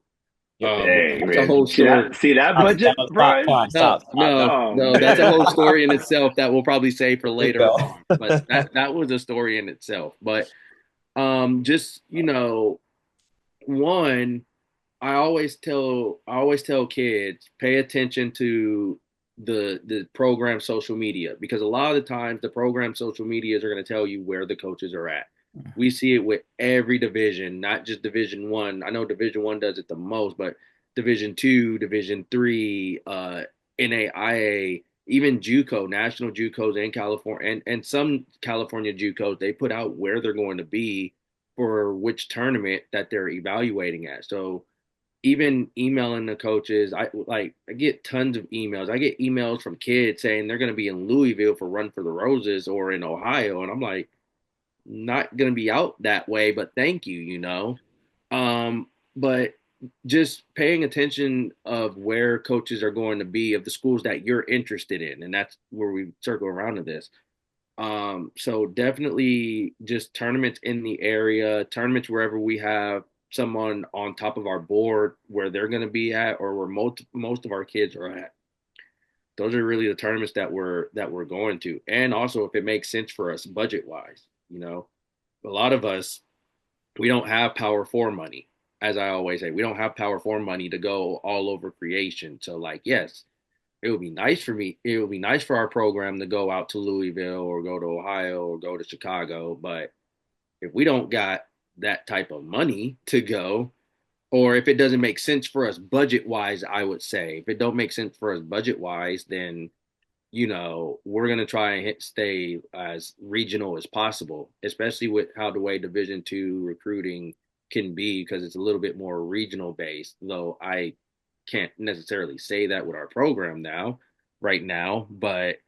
Yep. Dang, That's a man. whole story. See that Stop, budget, stop, Brian? come on, No, stop. no, Oh no. That's a whole man. story in itself that we'll probably say for Here we later go. on. But that was a story in itself. But just one, I always tell kids pay attention to the program social media because a lot of the times the program social medias are going to tell you where the coaches are at. We see it with every division, not just Division 1. I know Division 1 does it the most, but Division 2, Division 3, NAIA, even JUCO, national JUCOs in California, and some California JUCOs, they put out where they're going to be for which tournament that they're evaluating at. So even emailing the coaches, I get tons of emails. I get emails from kids saying they're going to be in Louisville for Run for the Roses or in Ohio, and I'm like, not going to be out that way, but thank you. But just paying attention of where coaches are going to be of the schools that you're interested in, and that's where we circle around to this. So definitely just tournaments in the area, tournaments wherever we have someone on top of our board where they're going to be at or where most of our kids are at. Those are really the tournaments that we're going to. And also if it makes sense for us budget wise. A lot of us we don't have power four money. As I always say, we don't have power four money to go all over creation. So like, yes, it would be nice for me. It would be nice for our program to go out to Louisville or go to Ohio or go to Chicago. But if we don't got that type of money to go, or if it doesn't make sense for us budget wise, I would say if it don't make sense for us budget wise, then we're gonna try and stay as regional as possible, especially with how the way Division 2 recruiting can be, because it's a little bit more regional based. Though I can't necessarily say that with our program right now, but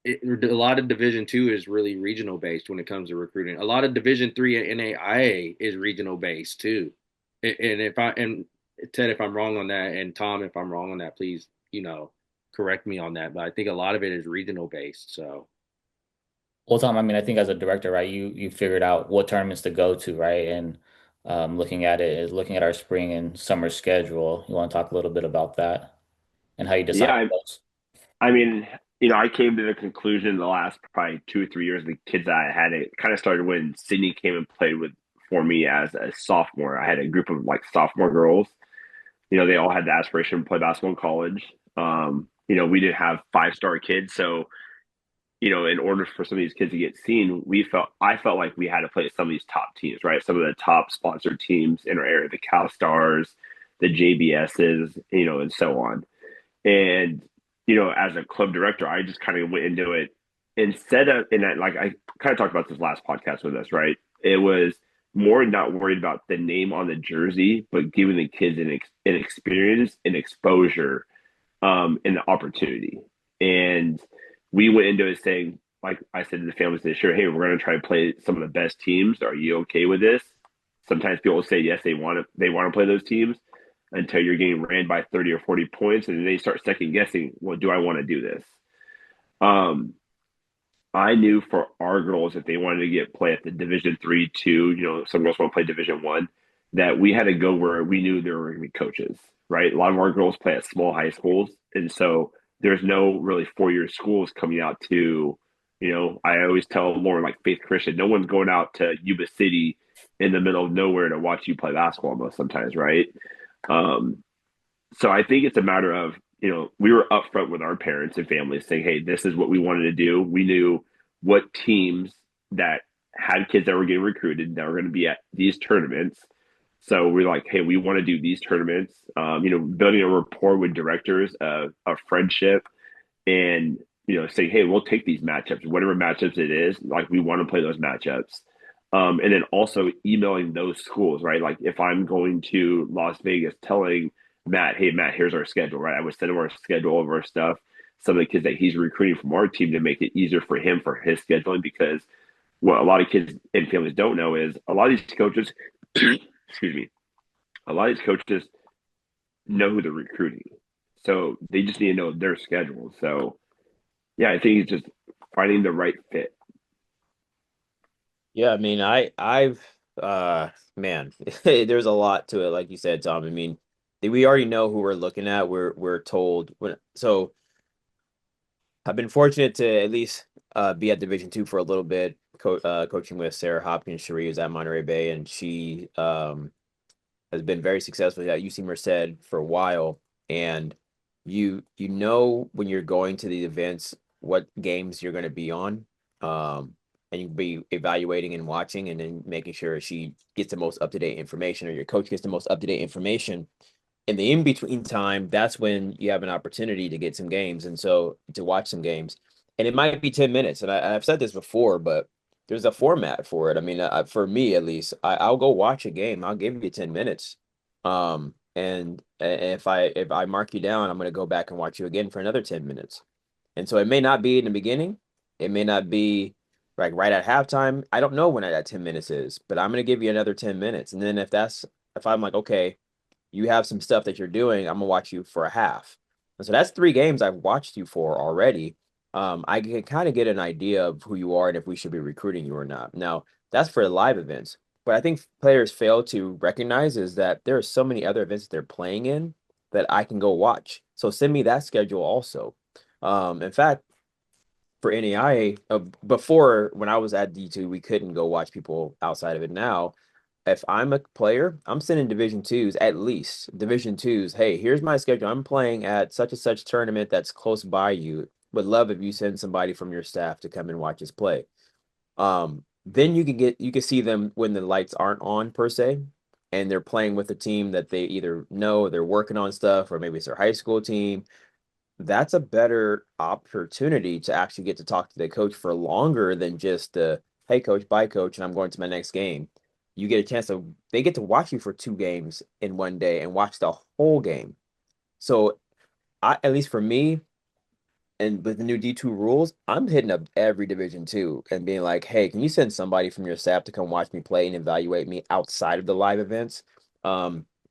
a lot of Division 2 is really regional based when it comes to recruiting. A lot of Division 3 and NAIA is regional based too. And Ted, if I'm wrong on that, and Tom, if I'm wrong on that, please, correct me on that. But I think a lot of it is regional based. So Well, Tom, I mean, I think as a director, right, you figured out what tournaments to go to, right? And looking at our spring and summer schedule. You want to talk a little bit about that and how you Yeah, decide those? I mean, I came to the conclusion the last probably 2 or 3 years, the kids that I had, it kind of started when Sydney came and played with for me as a sophomore. I had a group of like sophomore girls. They all had the aspiration to play basketball in college. We didn't have 5-star kids, so in order for some of these kids to get seen, I felt like we had to play some of these top teams, right? Some of the top sponsored teams in our area, the Cal Stars, the JBSs, and so on. And as a club director, I just kind of went into it instead of, and I kind of talked about this last podcast with us, right? It was more not worried about the name on the jersey, but giving the kids an experience, an exposure, and an opportunity. And we went into it saying, like I said to the families this year, hey, we're going to try to play some of the best teams. Are you okay with this? Sometimes people will say yes, they want to play those teams until you're getting ran by 30 or 40 points, and then they start second guessing, well, do I want to do this? I knew for our girls, if they wanted to play at the Division 3, 2, some girls want to play Division 1, that we had to go where we knew there were going to be coaches, right? A lot of our girls play at small high schools, and so there's no really 4-year schools coming out to, I always tell Lauren, like Faith Christian, no one's going out to Yuba City in the middle of nowhere to watch you play basketball most sometimes, right? Um, so I think it's a matter of, we were upfront with our parents and families saying, hey, this is what we wanted to do. We knew what teams that had kids that were getting recruited that were going to be at these tournaments. So we're like, hey, we want to do these tournaments, building a rapport with directors, a friendship, and, saying, hey, we'll take these matchups, whatever matchups it is, like we want to play those matchups. And then also emailing those schools, right? Like if I'm going to Las Vegas, telling Matt, hey, Matt, here's our schedule, right? I would send him our schedule of our stuff. some of the kids that he's recruiting from our team to make it easier for him for his scheduling. Because what a lot of kids and families don't know is a lot of these coaches, excuse me, a lot of these coaches know who they're recruiting. So they just need to know their schedule. So yeah, I think it's just finding the right fit. Yeah, I mean, I've man, there's a lot to it, like you said, Tom. I mean, we already know who we're looking at. We're told so I've been fortunate to at least be at Division 2 for a little bit, coaching with Sarah Hopkins. Cherie is at Monterey Bay, and she has been very successful at UC Merced for a while. And you know when you're going to the events what games you're going to be on, and you be evaluating and watching, and then making sure she gets the most up to date information, or your coach gets the most up to date information in the in between time. That's when you have an opportunity to get some games, and so to watch some games. And it might be 10 minutes. And I've said this before, but there's a format for it. I mean, for me at least, I'll go watch a game. I'll give you 10 minutes. And if I mark you down, I'm going to go back and watch you again for another 10 minutes. And so it may not be in the beginning. It may not be like right at halftime. I don't know when that 10 minutes is, but I'm going to give you another 10 minutes. And then if I'm like, okay, you have some stuff that you're doing, I'm gonna watch you for a half. And so that's 3 games I've watched you for already. I can kind of get an idea of who you are and if we should be recruiting you or not. Now, that's for the live events. But I think players fail to recognize is that there are so many other events that they're playing in that I can go watch. So send me that schedule also. In fact, for NAIA, before when I was at D2, we couldn't go watch people outside of it. Now, if I'm a player, I'm sending Division 2s, at least Division 2s. Hey, here's my schedule. I'm playing at such and such tournament that's close by you. Would love if you send somebody from your staff to come and watch us play. Then you can see them when the lights aren't on per se, and they're playing with a team that they either know they're working on stuff, or maybe it's their high school team. That's a better opportunity to actually get to talk to the coach for longer than just the, hey coach, bye coach, and I'm going to my next game. You get a chance they get to watch you for 2 games in one day and watch the whole game. So at least for me, and with the new D2 rules, I'm hitting up every Division 2 and being like, hey, can you send somebody from your staff to come watch me play and evaluate me outside of the live events?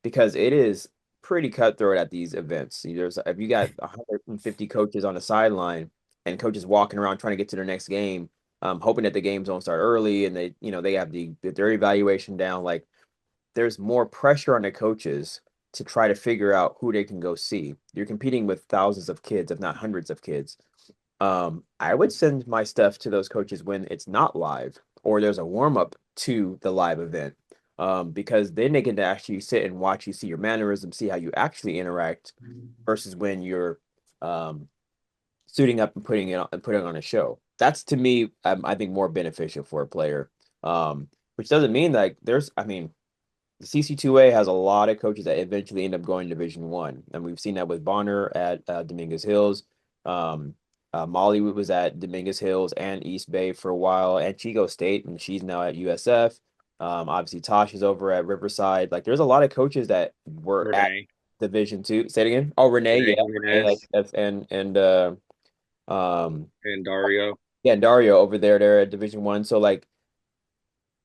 Because it is pretty cutthroat at these events. If you got 150 coaches on the sideline and coaches walking around trying to get to their next game, hoping that the games don't start early, and they have their evaluation down, like there's more pressure on the coaches to try to figure out who they can go see. You're competing with thousands of kids, if not hundreds of kids. I would send my stuff to those coaches when it's not live or there's a warm up to the live event, because then they can actually sit and watch you, see your mannerisms, see how you actually interact, versus when you're suiting up and putting on a show. That's to me, I think more beneficial for a player. Which doesn't mean like I mean, the CC2A has a lot of coaches that eventually end up going to Division 1, and we've seen that with Bonner at Dominguez Hills. Molly was at Dominguez Hills and East Bay for a while, and Chico State, and she's now at USF. Obviously, Tosh is over at Riverside. Like, there's a lot of coaches that were at Renee, Division 2. Say it again. Oh, Renee, Renee yeah, Renee, Jimenez, um, and Dario. yeah, and Dario over there. They're at Division 1. So like,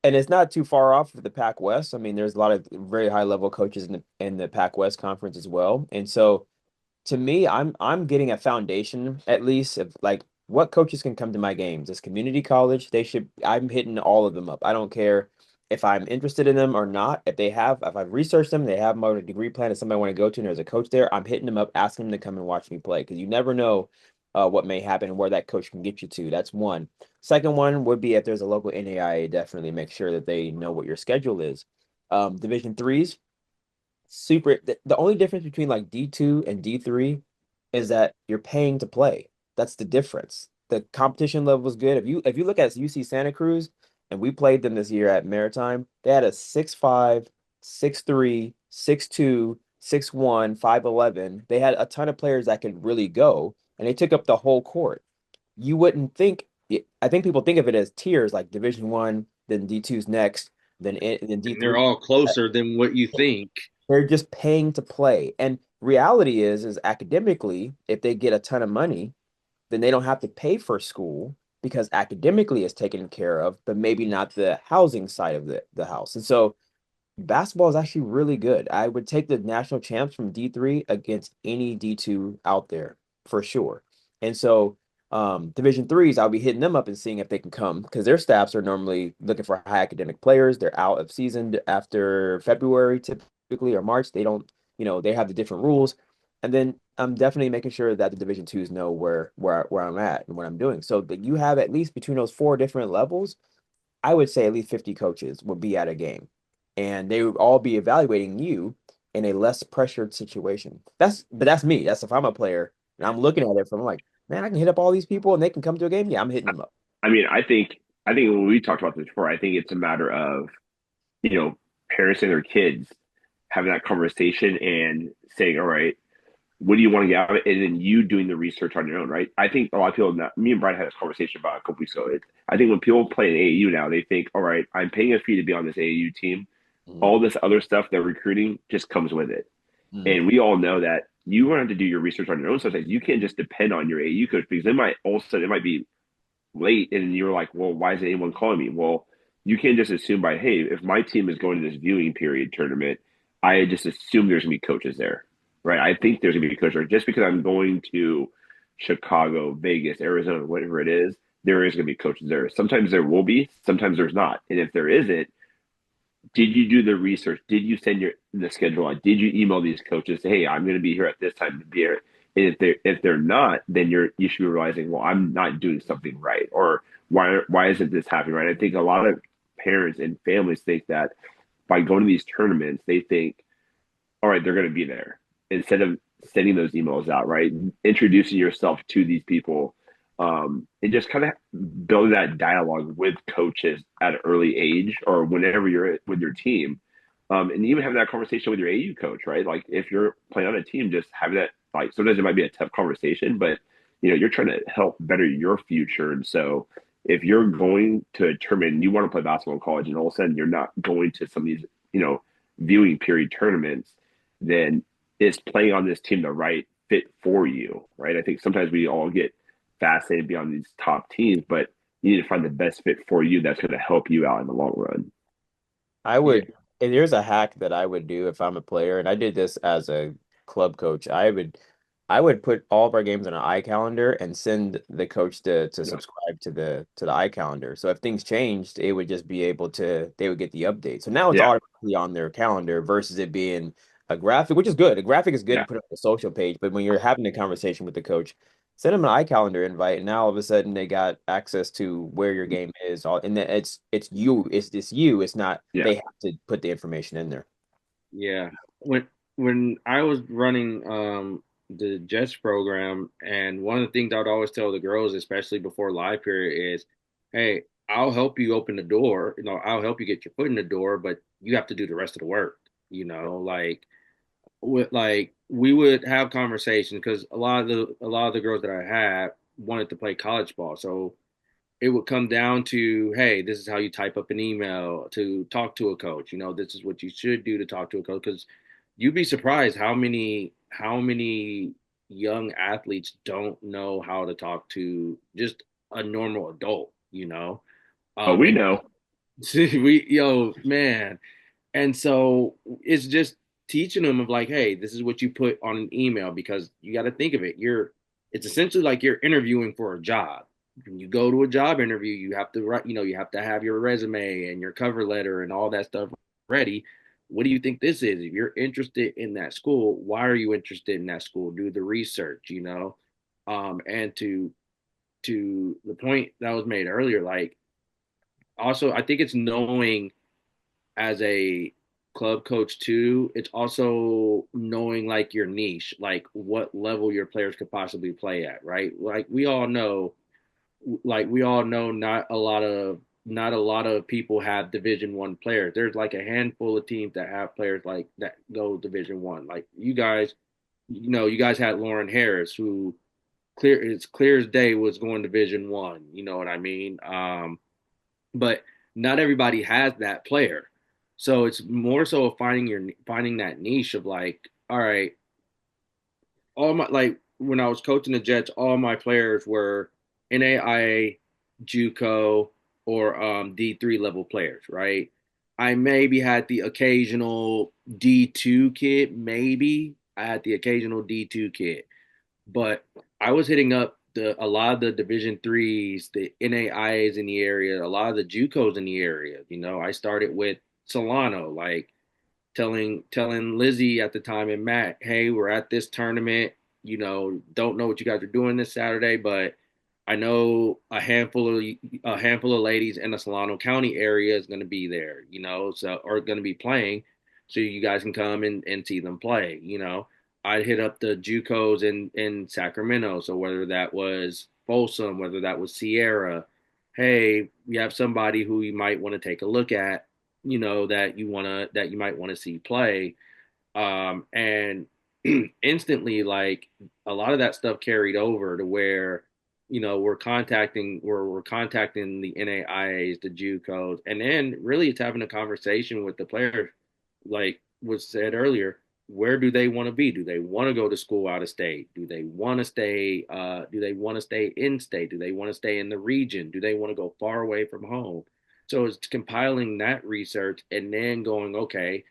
and it's not too far off of the Pac West. I mean, there's a lot of very high level coaches in the Pac West conference as well. And so to me, I'm getting a foundation at least of like what coaches can come to my games. As community college, I'm hitting all of them up. I don't care if I'm interested in them or not. If I've researched them, they have my degree plan and somebody I want to go to, and there's a coach there, I'm hitting them up, asking them to come and watch me play, because you never know what may happen and where that coach can get you to. That's one. Second one would be if there's a local NAIA, definitely make sure that they know what your schedule is. Division 3s, the only difference between like D2 and D3 is that you're paying to play. That's the difference. The competition level is good. If you look at UC Santa Cruz, and we played them this year at Maritime, they had a 6'5", 6'3", 6'2", 6'1", 5'11". They had a ton of players that could really go, and they took up the whole court. You wouldn't think. I think people think of it as tiers, like Division 1, then D2's next, then And they're D3. all closer than what you think. They're just paying to play. And reality is academically, if they get a ton of money, then they don't have to pay for school because academically it's taken care of, but maybe not the housing side of the house. And so basketball is actually really good. I would take the national champs from D3 against any D2 out there for sure. And so Division threes, I'll be hitting them up and seeing if they can come because their staffs are normally looking for high academic players. They're out of season after February typically or March. They don't, they have the different rules. And then I'm definitely making sure that the Division twos know where I'm at and what I'm doing. So that you have at least between those four different levels, I would say at least 50 coaches would be at a game and they would all be evaluating you in a less pressured situation. But that's me. That's if I'm a player and I'm looking at it from like, man, I can hit up all these people and they can come to a game. Yeah, I'm hitting them up. I mean, I think when we talked about this before, I think it's a matter of, you know, parents and their kids having that conversation and saying, all right, what do you want to get out of it? And then you doing the research on your own, right? I think a lot of people, me and Brian had this conversation about a couple weeks ago. I think when people play in AAU now, they think, all right, I'm paying a fee to be on this AAU team. Mm-hmm. All this other stuff they're recruiting just comes with it. Mm-hmm. And we all know that you want to do your research on your own. Sometimes you can't just depend on your AAU coach because it might also, it might be late and you're like, well, why isn't anyone calling me? Well, you can't just assume by, hey, if my team is going to this viewing period tournament, I just assume there's gonna be coaches there, right? I think there's gonna be coaches there. Just because I'm going to Chicago, Vegas, Arizona, whatever it is, there is gonna be coaches there. Sometimes there will be, sometimes there's not. And if there isn't, did you do the research? Did you send the schedule out? Did you email these coaches? Say, hey, I'm going to be here at this time to be here. And if they're not, then you should be realizing, well, I'm not doing something right, or why isn't this happening right? I think a lot of parents and families think that by going to these tournaments, they think, all right, they're going to be there instead of sending those emails out, right? Introducing yourself to these people, and just kind of building that dialogue with coaches at an early age or whenever you're with your team. And even having that conversation with your AU coach, right? Like if you're playing on a team, just having that, like sometimes it might be a tough conversation, but you're trying to help better your future. And so if you're going to a tournament and you want to play basketball in college and all of a sudden you're not going to some of these, viewing period tournaments, then is playing on this team the right fit for you, right? I think sometimes we all get fascinated beyond these top teams, but you need to find the best fit for you that's going to help you out in the long run. I Yeah. would, and there's a hack that I would do if I'm a player, and I did this as a club coach. I would put all of our games on an iCalendar and send the coach to Yeah. subscribe to the iCalendar. So if things changed, it would just be able to they would get the update. So now it's Yeah. automatically on their calendar versus it being a graphic, which is good. A graphic is good to Yeah. put on the social page, but when you're having a conversation with the coach, send them an iCalendar invite, and now all of a sudden they got access to where your game is. All and then it's you, it's you. It's not Yeah. they have to put the information in there. Yeah. When I was running the Jets program, and one of the things I would always tell the girls, especially before live period, is, hey, I'll help you open the door. I'll help you get your foot in the door, but you have to do the rest of the work. Like we would have conversations because a lot of the girls that I had wanted to play college ball, so it would come down to, hey, this is how you type up an email to talk to a coach. This is what you should do to talk to a coach, because you'd be surprised how many young athletes don't know how to talk to just a normal adult. Oh, we And know. man, and so it's just teaching them of like, hey, this is what you put on an email, because you got to think of it. It's essentially like you're interviewing for a job. When you go to a job interview, you have to write, you have to have your resume and your cover letter and all that stuff ready. What do you think this is? If you're interested in that school, why are you interested in that school? Do the research, and to the point that was made earlier, like also I think it's knowing as a club coach too, it's also knowing like your niche, like what level your players could possibly play at, right? Like we all know not a lot of people have Division 1 players. There's like a handful of teams that have players like that go Division 1. Like you guys had Lauren Harris, who clear as day was going Division 1. You know what I mean? But not everybody has that player. So it's more so of finding that niche of like, all right, all my like when I was coaching the Jets, all my players were NAIA, JUCO, or D3 level players, right? I maybe had the occasional D2 kid, maybe I had the occasional D2 kid, but I was hitting up a lot of the Division threes, the NAIAs in the area, a lot of the JUCOs in the area. I started with Solano, like telling Lizzie at the time and Matt, hey, we're at this tournament. Don't know what you guys are doing this Saturday, but I know a handful of ladies in the Solano County area is going to be there. So are going to be playing, so you guys can come and see them play. I'd hit up the JUCOs in Sacramento. So whether that was Folsom, whether that was Sierra, hey, we have somebody who you might want to take a look at, that you might want to see play. And instantly, like a lot of that stuff carried over to where, we're contacting the NAIAs, the JUCOs, and then really it's having a conversation with the players, like was said earlier. Where do they want to be? Do they want to go to school out of state? Do they want to stay? Do they want to stay in state? Do they want to stay in the region? Do they want to go far away from home? So it's compiling that research and then going, okay,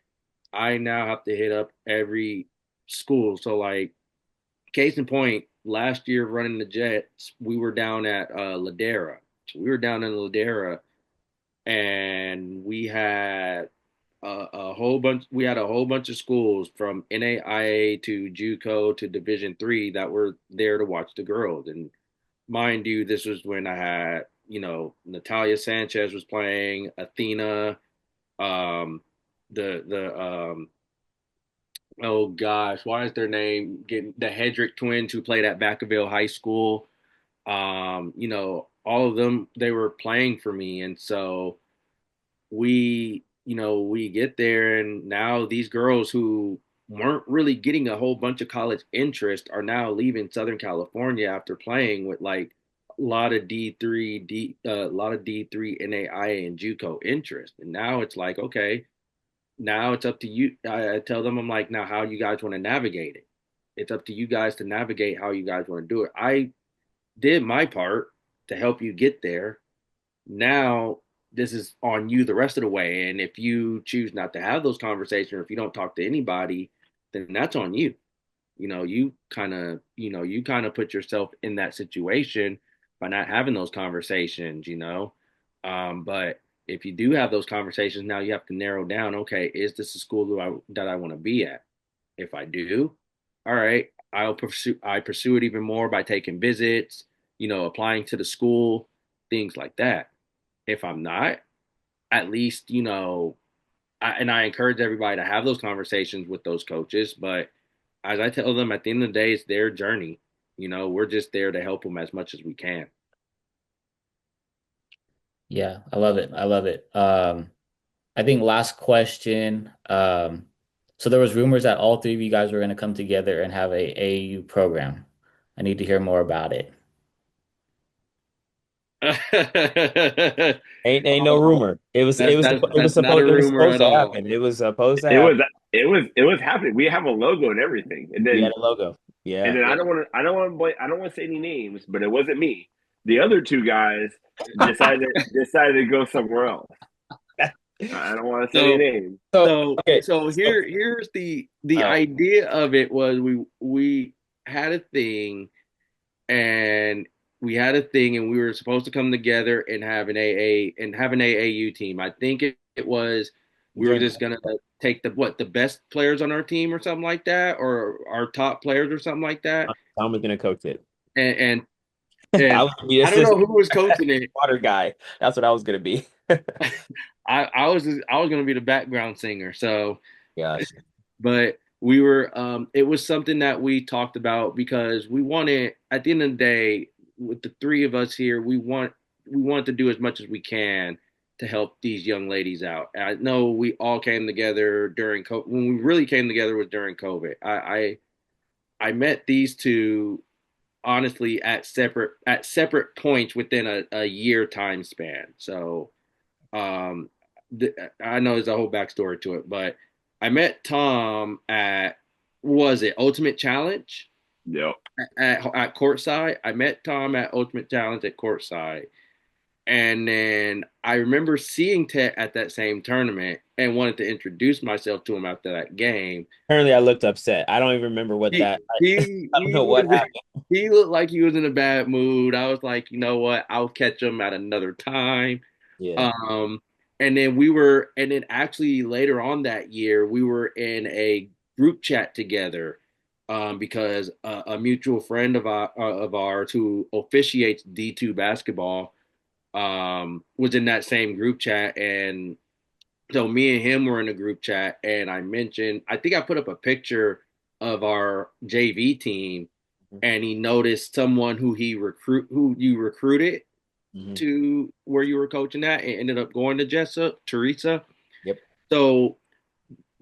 I now have to hit up every school. So like case in point, last year running the Jets, we were down at Ladera. We were down in Ladera, and we had a whole bunch. We had a whole bunch of schools from NAIA to JUCO to Division three that were there to watch the girls. And mind you, this was when I had Natalia Sanchez was playing, Athena, um, the oh gosh, why is their name getting the Hedrick twins who played at Vacaville High School? All of them, they were playing for me. And so we get there, and now these girls who weren't really getting a whole bunch of college interest are now leaving Southern California after playing with like a lot of D3 NAIA and JUCO interest. And now it's like, okay, now it's up to you. I tell them, I'm like, now how you guys want to navigate it? It's up to you guys to navigate how you guys want to do it. I did my part to help you get there. Now this is on you the rest of the way. And if you choose not to have those conversations, or if you don't talk to anybody, then that's on you. You kind of put yourself in that situation by not having those conversations. But if you do have those conversations, now you have to narrow down, okay, is this a school that I want to be at? If I do, all right, I pursue it even more by taking visits, applying to the school, things like that. If I'm not, at least, and I encourage everybody to have those conversations with those coaches. But as I tell them, at the end of the day, it's their journey. We're just there to help them as much as we can. Yeah, I love it. I love it. I think last question. So there was rumors that all three of you guys were going to come together and have a AAU program. I need to hear more about it. Ain't no Oh, rumor. It was it that's was that's it was that's not a supposed it was rumor supposed at to all. happen. It was supposed to It happen. was it was happening. We have a logo and everything, and We had then a logo. and Yeah. then I don't want to say any names, but it wasn't me. The other two guys decided to go somewhere else. I don't want to say any So names. So so okay. so So here's the oh, idea of it was we had a thing, and we were supposed to come together and have an AAU team. I think it was we were dream. just gonna take the best players on our team or something like that, or our top players or something like that. Tom was gonna coach it. And and, I and was gonna be I don't know assistant who was coaching it. water guy. That's what I was gonna be. I was gonna be the background singer. So Gosh. but we were it was something that we talked about because we wanted, at the end of the day, with the three of us here, we want to do as much as we can to help these young ladies out. I know we all came together during COVID. When we really came together was during COVID. I met these two honestly at separate points within a year time span. So um, I know there's a whole backstory to it, but I met Tom at, was it Ultimate Challenge? Yep. at courtside. I met Tom at Ultimate Challenge at courtside. And then I remember seeing Ted at that same tournament and wanted to introduce myself to him after that game. Apparently, I looked upset. I don't even remember what He that. he I don't he know what was happened. he looked like he was in a bad mood. I was like, you know what? I'll catch him at another time. Yeah. Um, and then actually later on that year, we were in a group chat together, because a mutual friend of ours who officiates D2 basketball, was in that same group chat, and so me and him were in a group chat, and I think I put up a picture of our JV team, and he noticed someone who you recruited Mm-hmm. to where you were coaching at and ended up going to Jessup, Teresa. Yep. So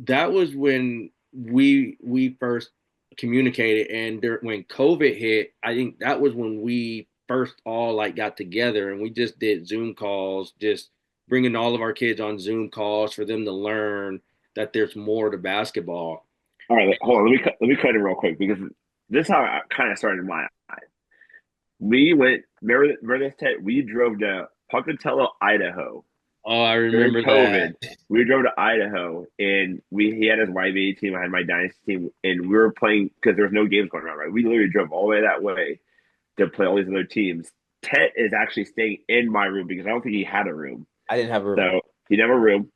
that was when we first communicated, and when COVID hit, I think that was when we first all like got together and we just did Zoom calls, just bringing all of our kids on Zoom calls for them to learn that there's more to basketball. All right, hold on. Let me cut in real quick because this is how I kind of started my. We went. Remember this, Ted? We drove to Pocatello, Idaho Oh, I during remember that. COVID. We drove to Idaho, and he had his YBA team. I had my Dynasty team, and we were playing because there was no games going on. Right, we literally drove all the way that way to play all these other teams. Ted is actually staying in my room because I don't think he had a room. I didn't have a room. So he didn't have a room.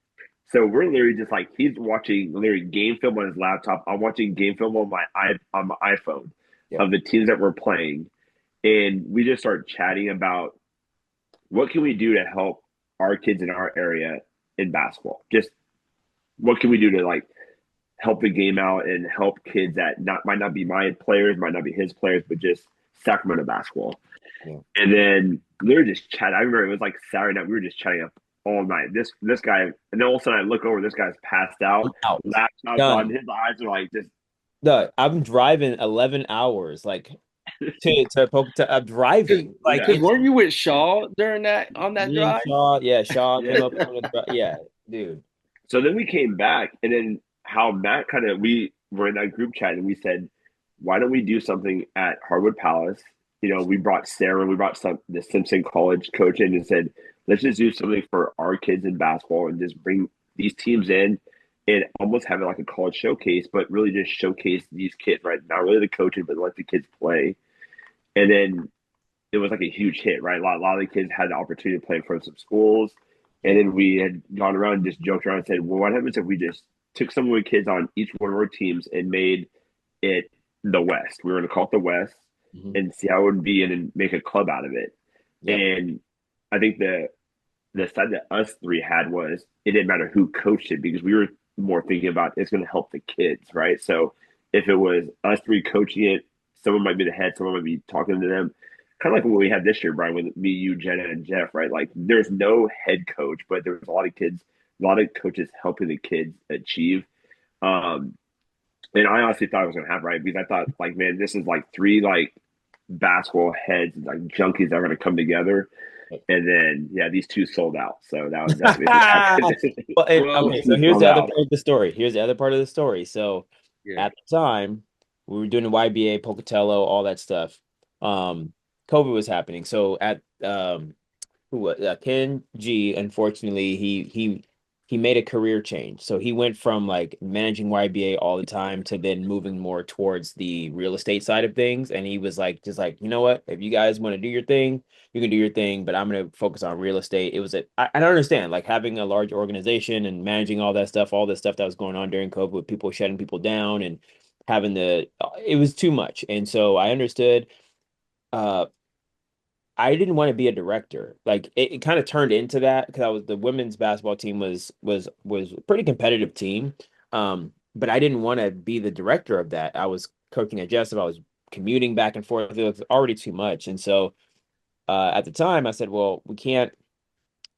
So we're literally just like he's watching literally game film on his laptop. I'm watching game film on my iPhone Yep. of the teams that we're playing, and we just start chatting about what can we do to help our kids in our area in basketball. Just what can we do to like help the game out and help kids that not might not be my players, might not be his players, but just Sacramento basketball. Yeah. And then we were just chatting. I remember it was like Saturday night. We were just chatting up all night. This guy, and then all of a sudden I look over. This guy's passed out, Out. laptops on. Done. His eyes are like just. No, I'm driving 11 hours, like I'm driving. Like Because Yeah, it's weren't you with Shaw during that on that me and drive? Shaw. Yeah, Shaw yeah. came up on yeah, dude. So then we came back, and then how Matt kind of we were in that group chat, and we said, why don't we do something at Harwood Palace? We brought Sarah, we brought the Simpson College coach in, and said, let's just do something for our kids in basketball, and just bring these teams in, and almost have it like a college showcase, but really just showcase these kids, right? Not really the coaching, but let the kids play. And then it was like a huge hit, right? A lot of the kids had the opportunity to play in front of some schools. And then we had gone around and just joked around and said, well, what happens if we just took some of the kids on each one of our teams and made it the West? We were going to call it the West Mhm. and see how it would be and then make a club out of it. Yep. And I think the side that us three had was it didn't matter who coached it because we were more thinking about it's going to help the kids, right? So if it was us three coaching it, someone might be the head, someone might be talking to them. Kind of like what we had this year, Brian, with me, you, Jenna, and Jeff, right? Like there's no head coach, but there's a lot of kids, a lot of coaches helping the kids achieve. Um, and I honestly thought it was going to happen, right? Because I thought, like, man, this is like three like basketball heads, like junkies that are going to come together. And then, yeah, these two sold out. So that was definitely what happened. Well, Well, okay, so Two here's sold the other out. part of the story. Here's the other part of the story. So yeah. at the time, we were doing the YBA, Pocatello, all that stuff. COVID was happening. So at who was Ken G, unfortunately, he made a career change. So he went from like managing YBA all the time to then moving more towards the real estate side of things. And he was like, just like, you know what? If you guys want to do your thing, you can do your thing, but I'm going to focus on real estate. It was I don't understand like having a large organization and managing all this stuff that was going on during COVID with people shutting people down and having it was too much. And so I understood. Uh, I didn't want to be a director. Like it kind of turned into that because I was the women's basketball team was a pretty competitive team. But I didn't want to be the director of that. I was coaching at Jessup. I was commuting back and forth. It was already too much. And so at the time I said, well, we can't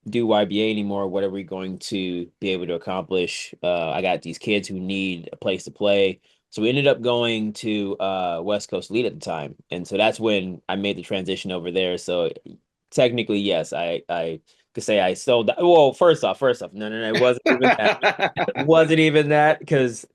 do YBA anymore. What are we going to be able to accomplish? I got these kids who need a place to play. So we ended up going to West Coast Lead at the time. And so that's when I made the transition over there. So technically, yes, I could say I sold that. Well, first off, no, it wasn't even that. It wasn't even that because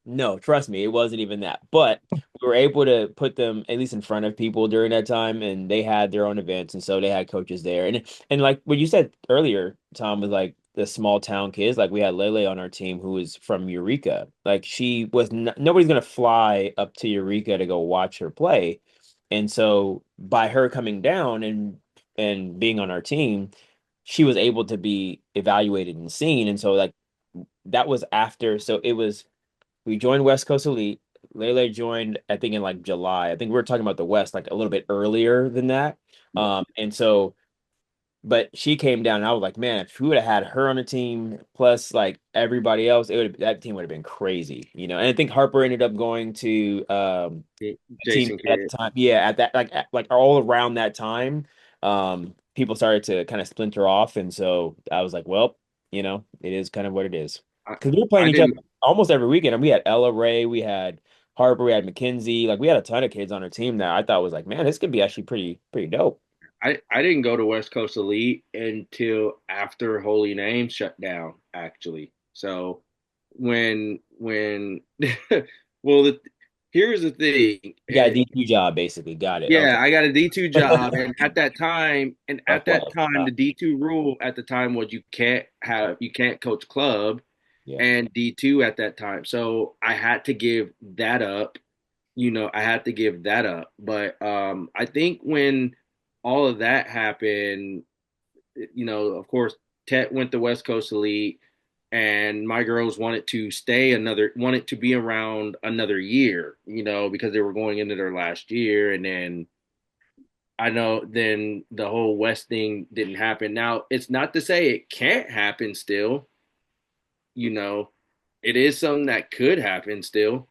No, trust me, it wasn't even that. But we were able to put them at least in front of people during that time, and they had their own events, and so they had coaches there. And like what you said earlier, Tom, was like the small town kids. Like we had Lele on our team who was from Eureka. Like she was n nobody's gonna fly up to Eureka to go watch her play. And so by her coming down and being on our team, she was able to be evaluated and seen. And so like that was after, so it was we joined West Coast Elite. Lele joined, I think, in like July. I think we were talking about the West like a little bit earlier than that. And so, but she came down, and I was like, man, if we would have had her on the team plus like everybody else, it would that team would have been crazy, you know. And I think Harper ended up going to a team Jason at Kidd. the time. Yeah, at that like all around that time, people started to kind of splinter off, and so I was like, well, you know, it is kind of what it is. I, Because we were playing I each other didn't. almost every weekend. And we had Ella Ray, we had Harper, we had McKenzie. Like we had a ton of kids on our team that I thought was like, man, this could be actually pretty dope. I didn't go to West Coast Elite until after Holy Name shut down, actually. So when well, here's the thing. You got a D2 job, basically. Got it. Yeah, Okay. I got a D2 job, and Tough life. the D2 rule at the time was you can't coach club Yeah. and D2 at that time. So I had to give that up. I had to give that up. But I think when all of that happened, of course, Tet went to West Coast Elite, and my girls wanted to be around another year, because they were going into their last year, and then I know then the whole West thing didn't happen. Now, it's not to say it can't happen still, you know, it is something that could happen still.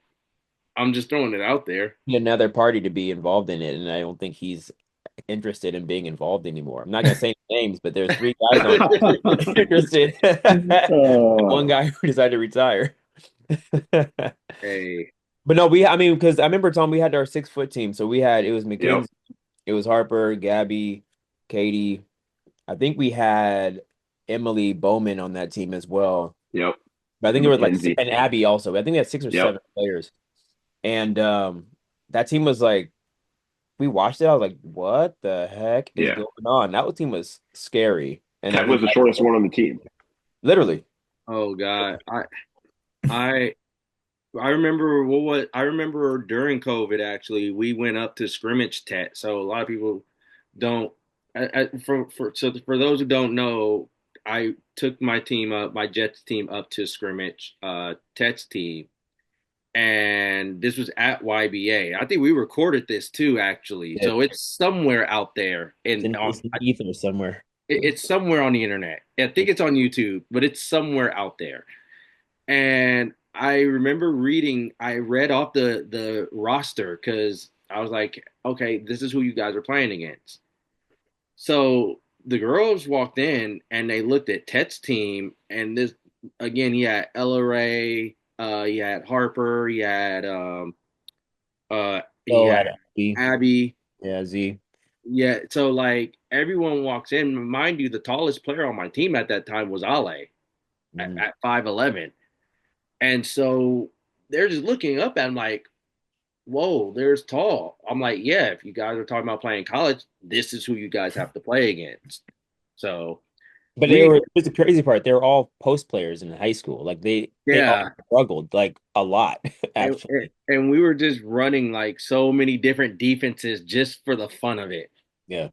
I'm just throwing it out there. Another party to be involved in it, and I don't think he's interested in being involved anymore. I'm not gonna say names, but there's three guys on interested. One Oh, guy who decided to retire. Hey, But no, I mean, because I remember Tom, we had our 6 foot team. So it was yep, McKinsey, it was Harper, Gabby, Katie. I think we had Emily Bowman on that team as well. yep. But I think And there was like Mackenzie. and Abby also. I think we had six or Yep. seven players. And that team was like we watched it. I was like, what the heck is Yeah. going on? That team was scary. And I Ted think was the shortest one on the team. literally, oh God, I I remember I remember during COVID actually we went up to scrimmage tet. So a lot of people don't. For those who don't know, I took my Jets team up to scrimmage, Tet's team, and this was at YBA. I think we recorded this too, actually. yeah, So it's somewhere out there, and it's in the ether somewhere. it's somewhere on the internet. I think it's on YouTube, but it's somewhere out there. And I remember I read off the roster because I was like, okay, this is who you guys are playing against. So the girls walked in and they looked at Tet's team, and this again, he had Ella Ray, he had Harper, he Oh, had at Abby. Abby. Yeah, Z. Yeah, so like everyone walks in. Mind you, the tallest player on my team at that time was Ale Mhm. at 5'11". And so they're just looking up at him like, whoa, there's tall. I'm like, yeah, if you guys are talking about playing college, this is who you guys have to play against. So But we, here's the crazy part. They were all post players in high school. Like they all yeah, struggled like a lot, actually. and we were just running like so many different defenses just for the fun of it. Yeah.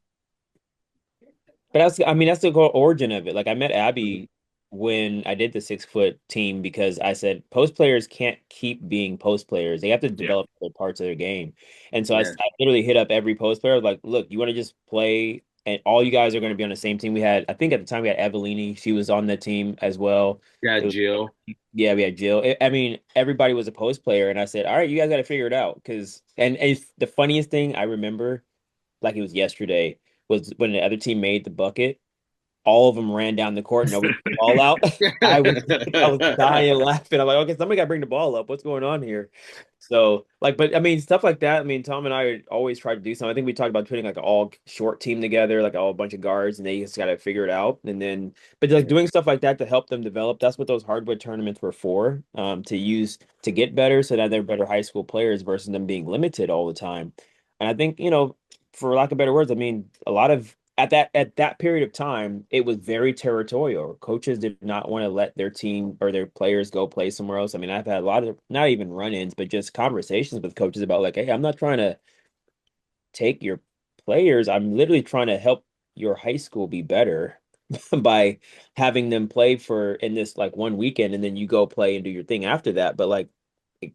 But I mean, that's the whole origin of it. Like I met Abby when I did the 6 foot team because I said post players can't keep being post players. They have to Yeah. develop other parts of their game. And so Yeah, I literally hit up every post player, like, look, you want to just play and all you guys are going to be on the same team. I think at the time we had Evelini. She was on the team as well. yeah, It was, Jill. yeah, we had Jill. I mean, everybody was a post player. And I said, all right, you guys got to figure it out. And it's the funniest thing I remember, like it was yesterday, was when the other team made the bucket. all of them ran down the court and nobody put the ball out. I was dying laughing. I'm like, okay, somebody got to bring the ball up. What's going on here? So like, but I mean, stuff like that. I mean, Tom and I always try to do something. I think we talked about putting like an all short team together, like all a bunch of guards, and they just got to figure it out. And then, but like doing stuff like that to help them develop. That's what those hardwood tournaments were for, to use to get better, so that they're better high school players versus them being limited all the time. And I think, for lack of better words, I mean, a lot of at that period of time, it was very territorial. Coaches did not want to let their team or their players go play somewhere else. I mean, I've had a lot of not even run-ins, but just conversations with coaches about like, hey, I'm not trying to take your players. I'm literally trying to help your high school be better by having them play for in this like one weekend, and then you go play and do your thing after that. But like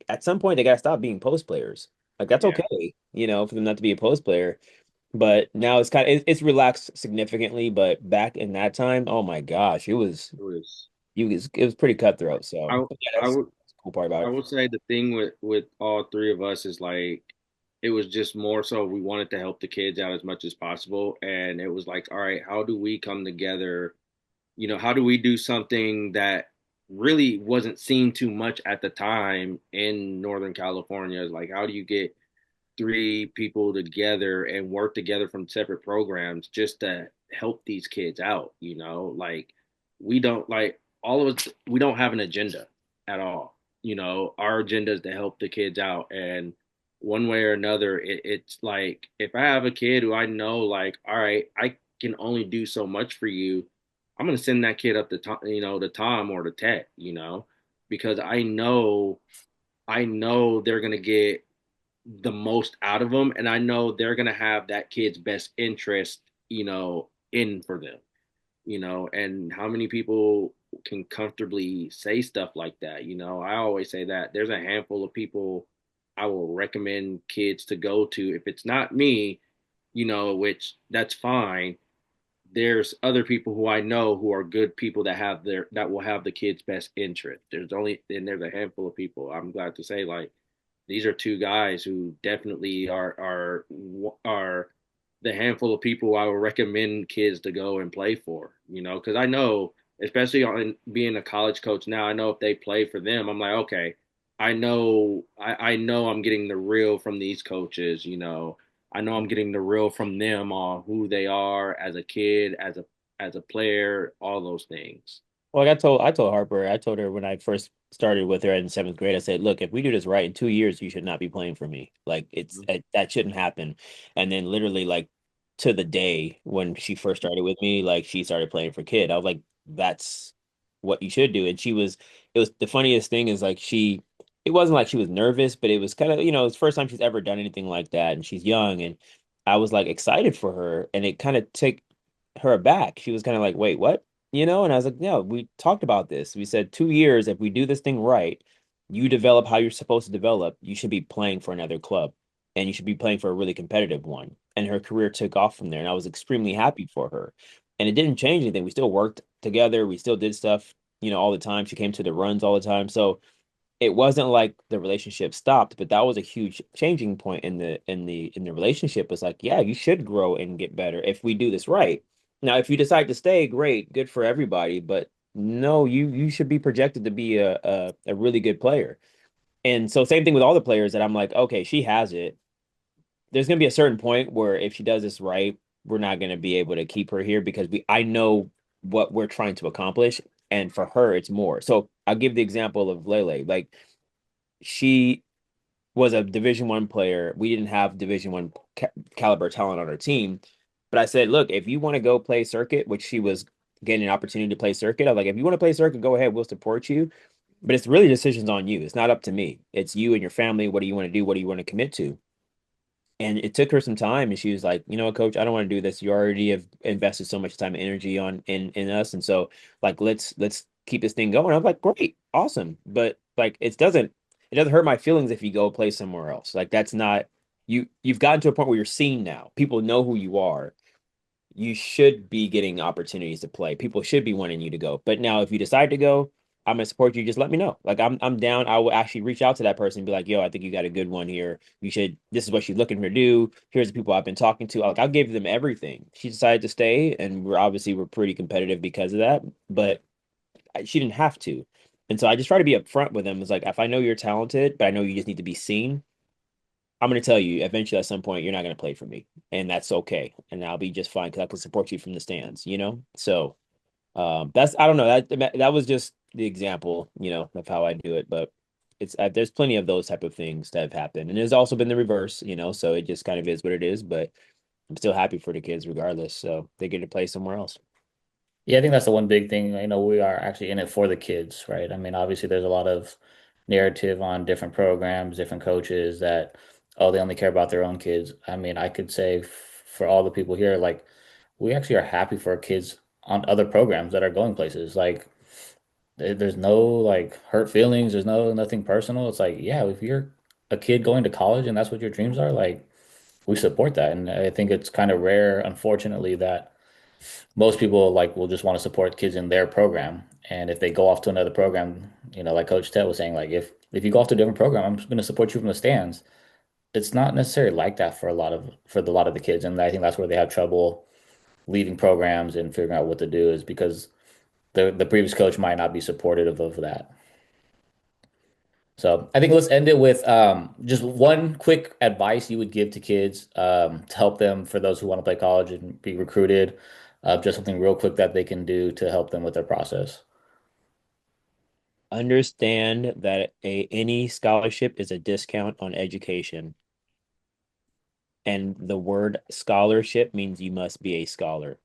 at some point, they gotta stop being post players. Like that's Yeah, okay, for them not to be a post player. But now it's relaxed significantly. But back in that time, oh my gosh, it was. it was pretty cutthroat. So I but yeah, I would that's the cool part about I it. would say the thing with all three of us is like it was just more so we wanted to help the kids out as much as possible, and it was like, all right, how do we come together? How do we do something that really wasn't seen too much at the time in Northern California? Is like, how do you get three people together and work together from separate programs just to help these kids out? Like we don't like all of us, we don't have an agenda at all. Our agenda is to help the kids out. And one way or another, it's like if I have a kid who I know, like, all right, I can only do so much for you, I'm gonna send that kid up to Tom, to Tom or to Tech, because I know they're gonna get the most out of them, and I know they're gonna have that kid's best interest, in for them, and how many people can comfortably say stuff like that? I always say that there's a handful of people I will recommend kids to go to. If it's not me, which that's fine, there's other people who I know who are good people that will have the kids' best interest. There's a handful of people. I'm glad to say, like, these are two guys who definitely are the handful of people I would recommend kids to go and play for. Because I know, especially on being a college coach now, I know if they play for them, I'm like, okay, I know I'm getting the real from these coaches. I know I'm getting the real from them on who they are as a kid, as a player, all those things. Well, I told Harper, I told her when I first started with her in seventh grade, I said, look, if we do this right in 2 years, you should not be playing for me. Like that shouldn't happen. And then literally like to the day when she first started with me, like she started playing for kid. I was like, that's what you should do. And it was the funniest thing is like it wasn't like she was nervous, but it was kind of, it's the first time she's ever done anything like that. And she's young. And I was like excited for her. And it kind of took her aback. She was kind of like, wait, what? And I was like, yeah, we talked about this. We said 2 years, if we do this thing right, you develop how you're supposed to develop, you should be playing for another club and you should be playing for a really competitive one. And her career took off from there. And I was extremely happy for her. And it didn't change anything. We still worked together. We still did stuff, all the time. She came to the runs all the time. So it wasn't like the relationship stopped, but that was a huge changing point in the relationship. It's like, yeah, you should grow and get better if we do this right. Now, if you decide to stay, great, good for everybody. But no, you should be projected to be a really good player. And so same thing with all the players that I'm like, okay, she has it. There's gonna be a certain point where if she does this right, we're not gonna be able to keep her here because I know what we're trying to accomplish. And for her, it's more. So I'll give the example of Lele. Like she was a Division 1 player. We didn't have Division 1 caliber talent on our team. But I said, look, if you want to go play circuit, which she was getting an opportunity to play circuit, I'm like, if you want to play circuit, go ahead. We'll support you. But it's really decisions on you. It's not up to me. It's you and your family. What do you want to do? What do you want to commit to? And it took her some time, and she was like, you know what, coach, I don't want to do this. You already have invested so much time and energy on in us. And so like let's keep this thing going. I'm like, great, awesome. But like it doesn't hurt my feelings if you go play somewhere else. Like that's not you've gotten to a point where you're seen now. People know who you are. You should be getting opportunities to play. People should be wanting you to go. But now if you decide to go, I'm gonna support you. Just let me know. Like I'm down. I will actually reach out to that person and be like, yo, I think you got a good one here. You should. This is what she's looking to do. Here's the people I've been talking to. Like I'll give them everything. She decided to stay, and we're pretty competitive because of that. But she didn't have to. And so I just try to be upfront with them. It's like if I know you're talented, but I know you just need to be seen, I'm going to tell you eventually at some point you're not going to play for me, and that's okay, and I'll be just fine because I can support you from the stands, you know. So that's I don't know that was just the example, you know, of how I do it, but it's there's plenty of those type of things that have happened, and there's also been the reverse, you know. So it just kind of is what it is, but I'm still happy for the kids regardless. So they get to play somewhere else. Yeah, I think that's the one big thing. We are actually in it for the kids, right? I mean, obviously, there's a lot of narrative on different programs, different coaches that, oh, they only care about their own kids. I mean, I could say for all the people here, like, we actually are happy for our kids on other programs that are going places. Like, there's no like hurt feelings, there's nothing personal. It's like, yeah, if you're a kid going to college and that's what your dreams are, like, we support that. And I think it's kind of rare, unfortunately, that most people like will just want to support kids in their program. And if they go off to another program, like Coach Ted was saying, like if you go off to a different program, I'm just going to support you from the stands. It's not necessarily like that for a lot of the kids, and I think that's where they have trouble leaving programs and figuring out what to do is because the previous coach might not be supportive of that. So I think let's end it with just one quick advice you would give to kids to help them for those who want to play college and be recruited. Just something real quick that they can do to help them with their process. Understand that any scholarship is a discount on education, and the word scholarship means you must be a scholar.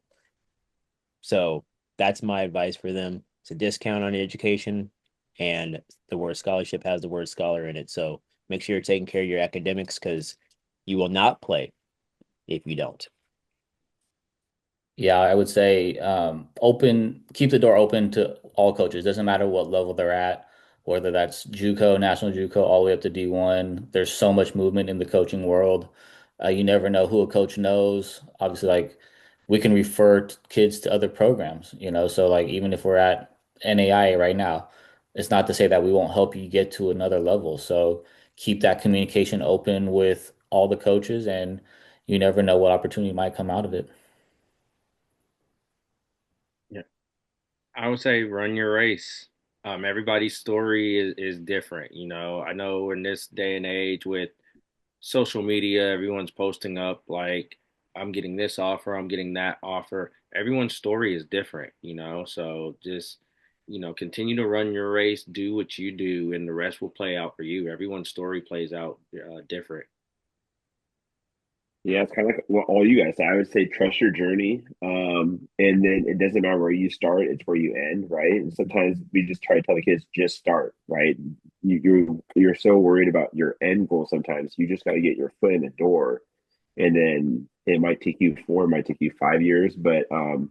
So that's my advice for them. It's a discount on education, and the word scholarship has the word scholar in it. So make sure you're taking care of your academics because you will not play if you don't. Yeah, I would say keep the door open to all coaches. Doesn't matter what level they're at, whether that's JUCO, National JUCO, all the way up to D1. There's so much movement in the coaching world. You never know who a coach knows. Obviously, like we can refer kids to other programs, so like even if we're at NAIA right now, it's not to say that we won't help you get to another level. So keep that communication open with all the coaches, and you never know what opportunity might come out of it. Yeah, I would say run your race. Everybody's story is different. I know in this day and age with social media, everyone's posting up like, I'm getting this offer, I'm getting that offer. Everyone's story is different. So just, continue to run your race, do what you do, and the rest will play out for you. Everyone's story plays out different. Yeah, it's kind of like what all you guys say. I would say trust your journey. And then it doesn't matter where you start, it's where you end, right? And sometimes we just try to tell the kids just start, right? You're so worried about your end goal sometimes. You just got to get your foot in the door. And then it might take you 4, it might take you 5 years, but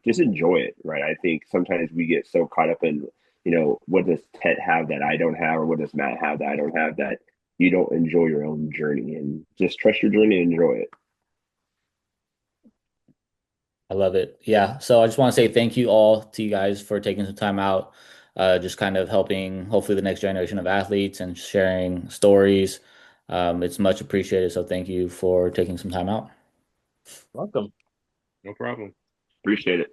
just enjoy it, right? I think sometimes we get so caught up in, what does Ted have that I don't have, or what does Matt have that I don't have, that you don't enjoy your own journey, and just trust your journey and enjoy it. I love it. Yeah. So I just want to say thank you all to you guys for taking some time out, just kind of helping hopefully the next generation of athletes and sharing stories. It's much appreciated. So thank you for taking some time out. Welcome. No problem. Appreciate it.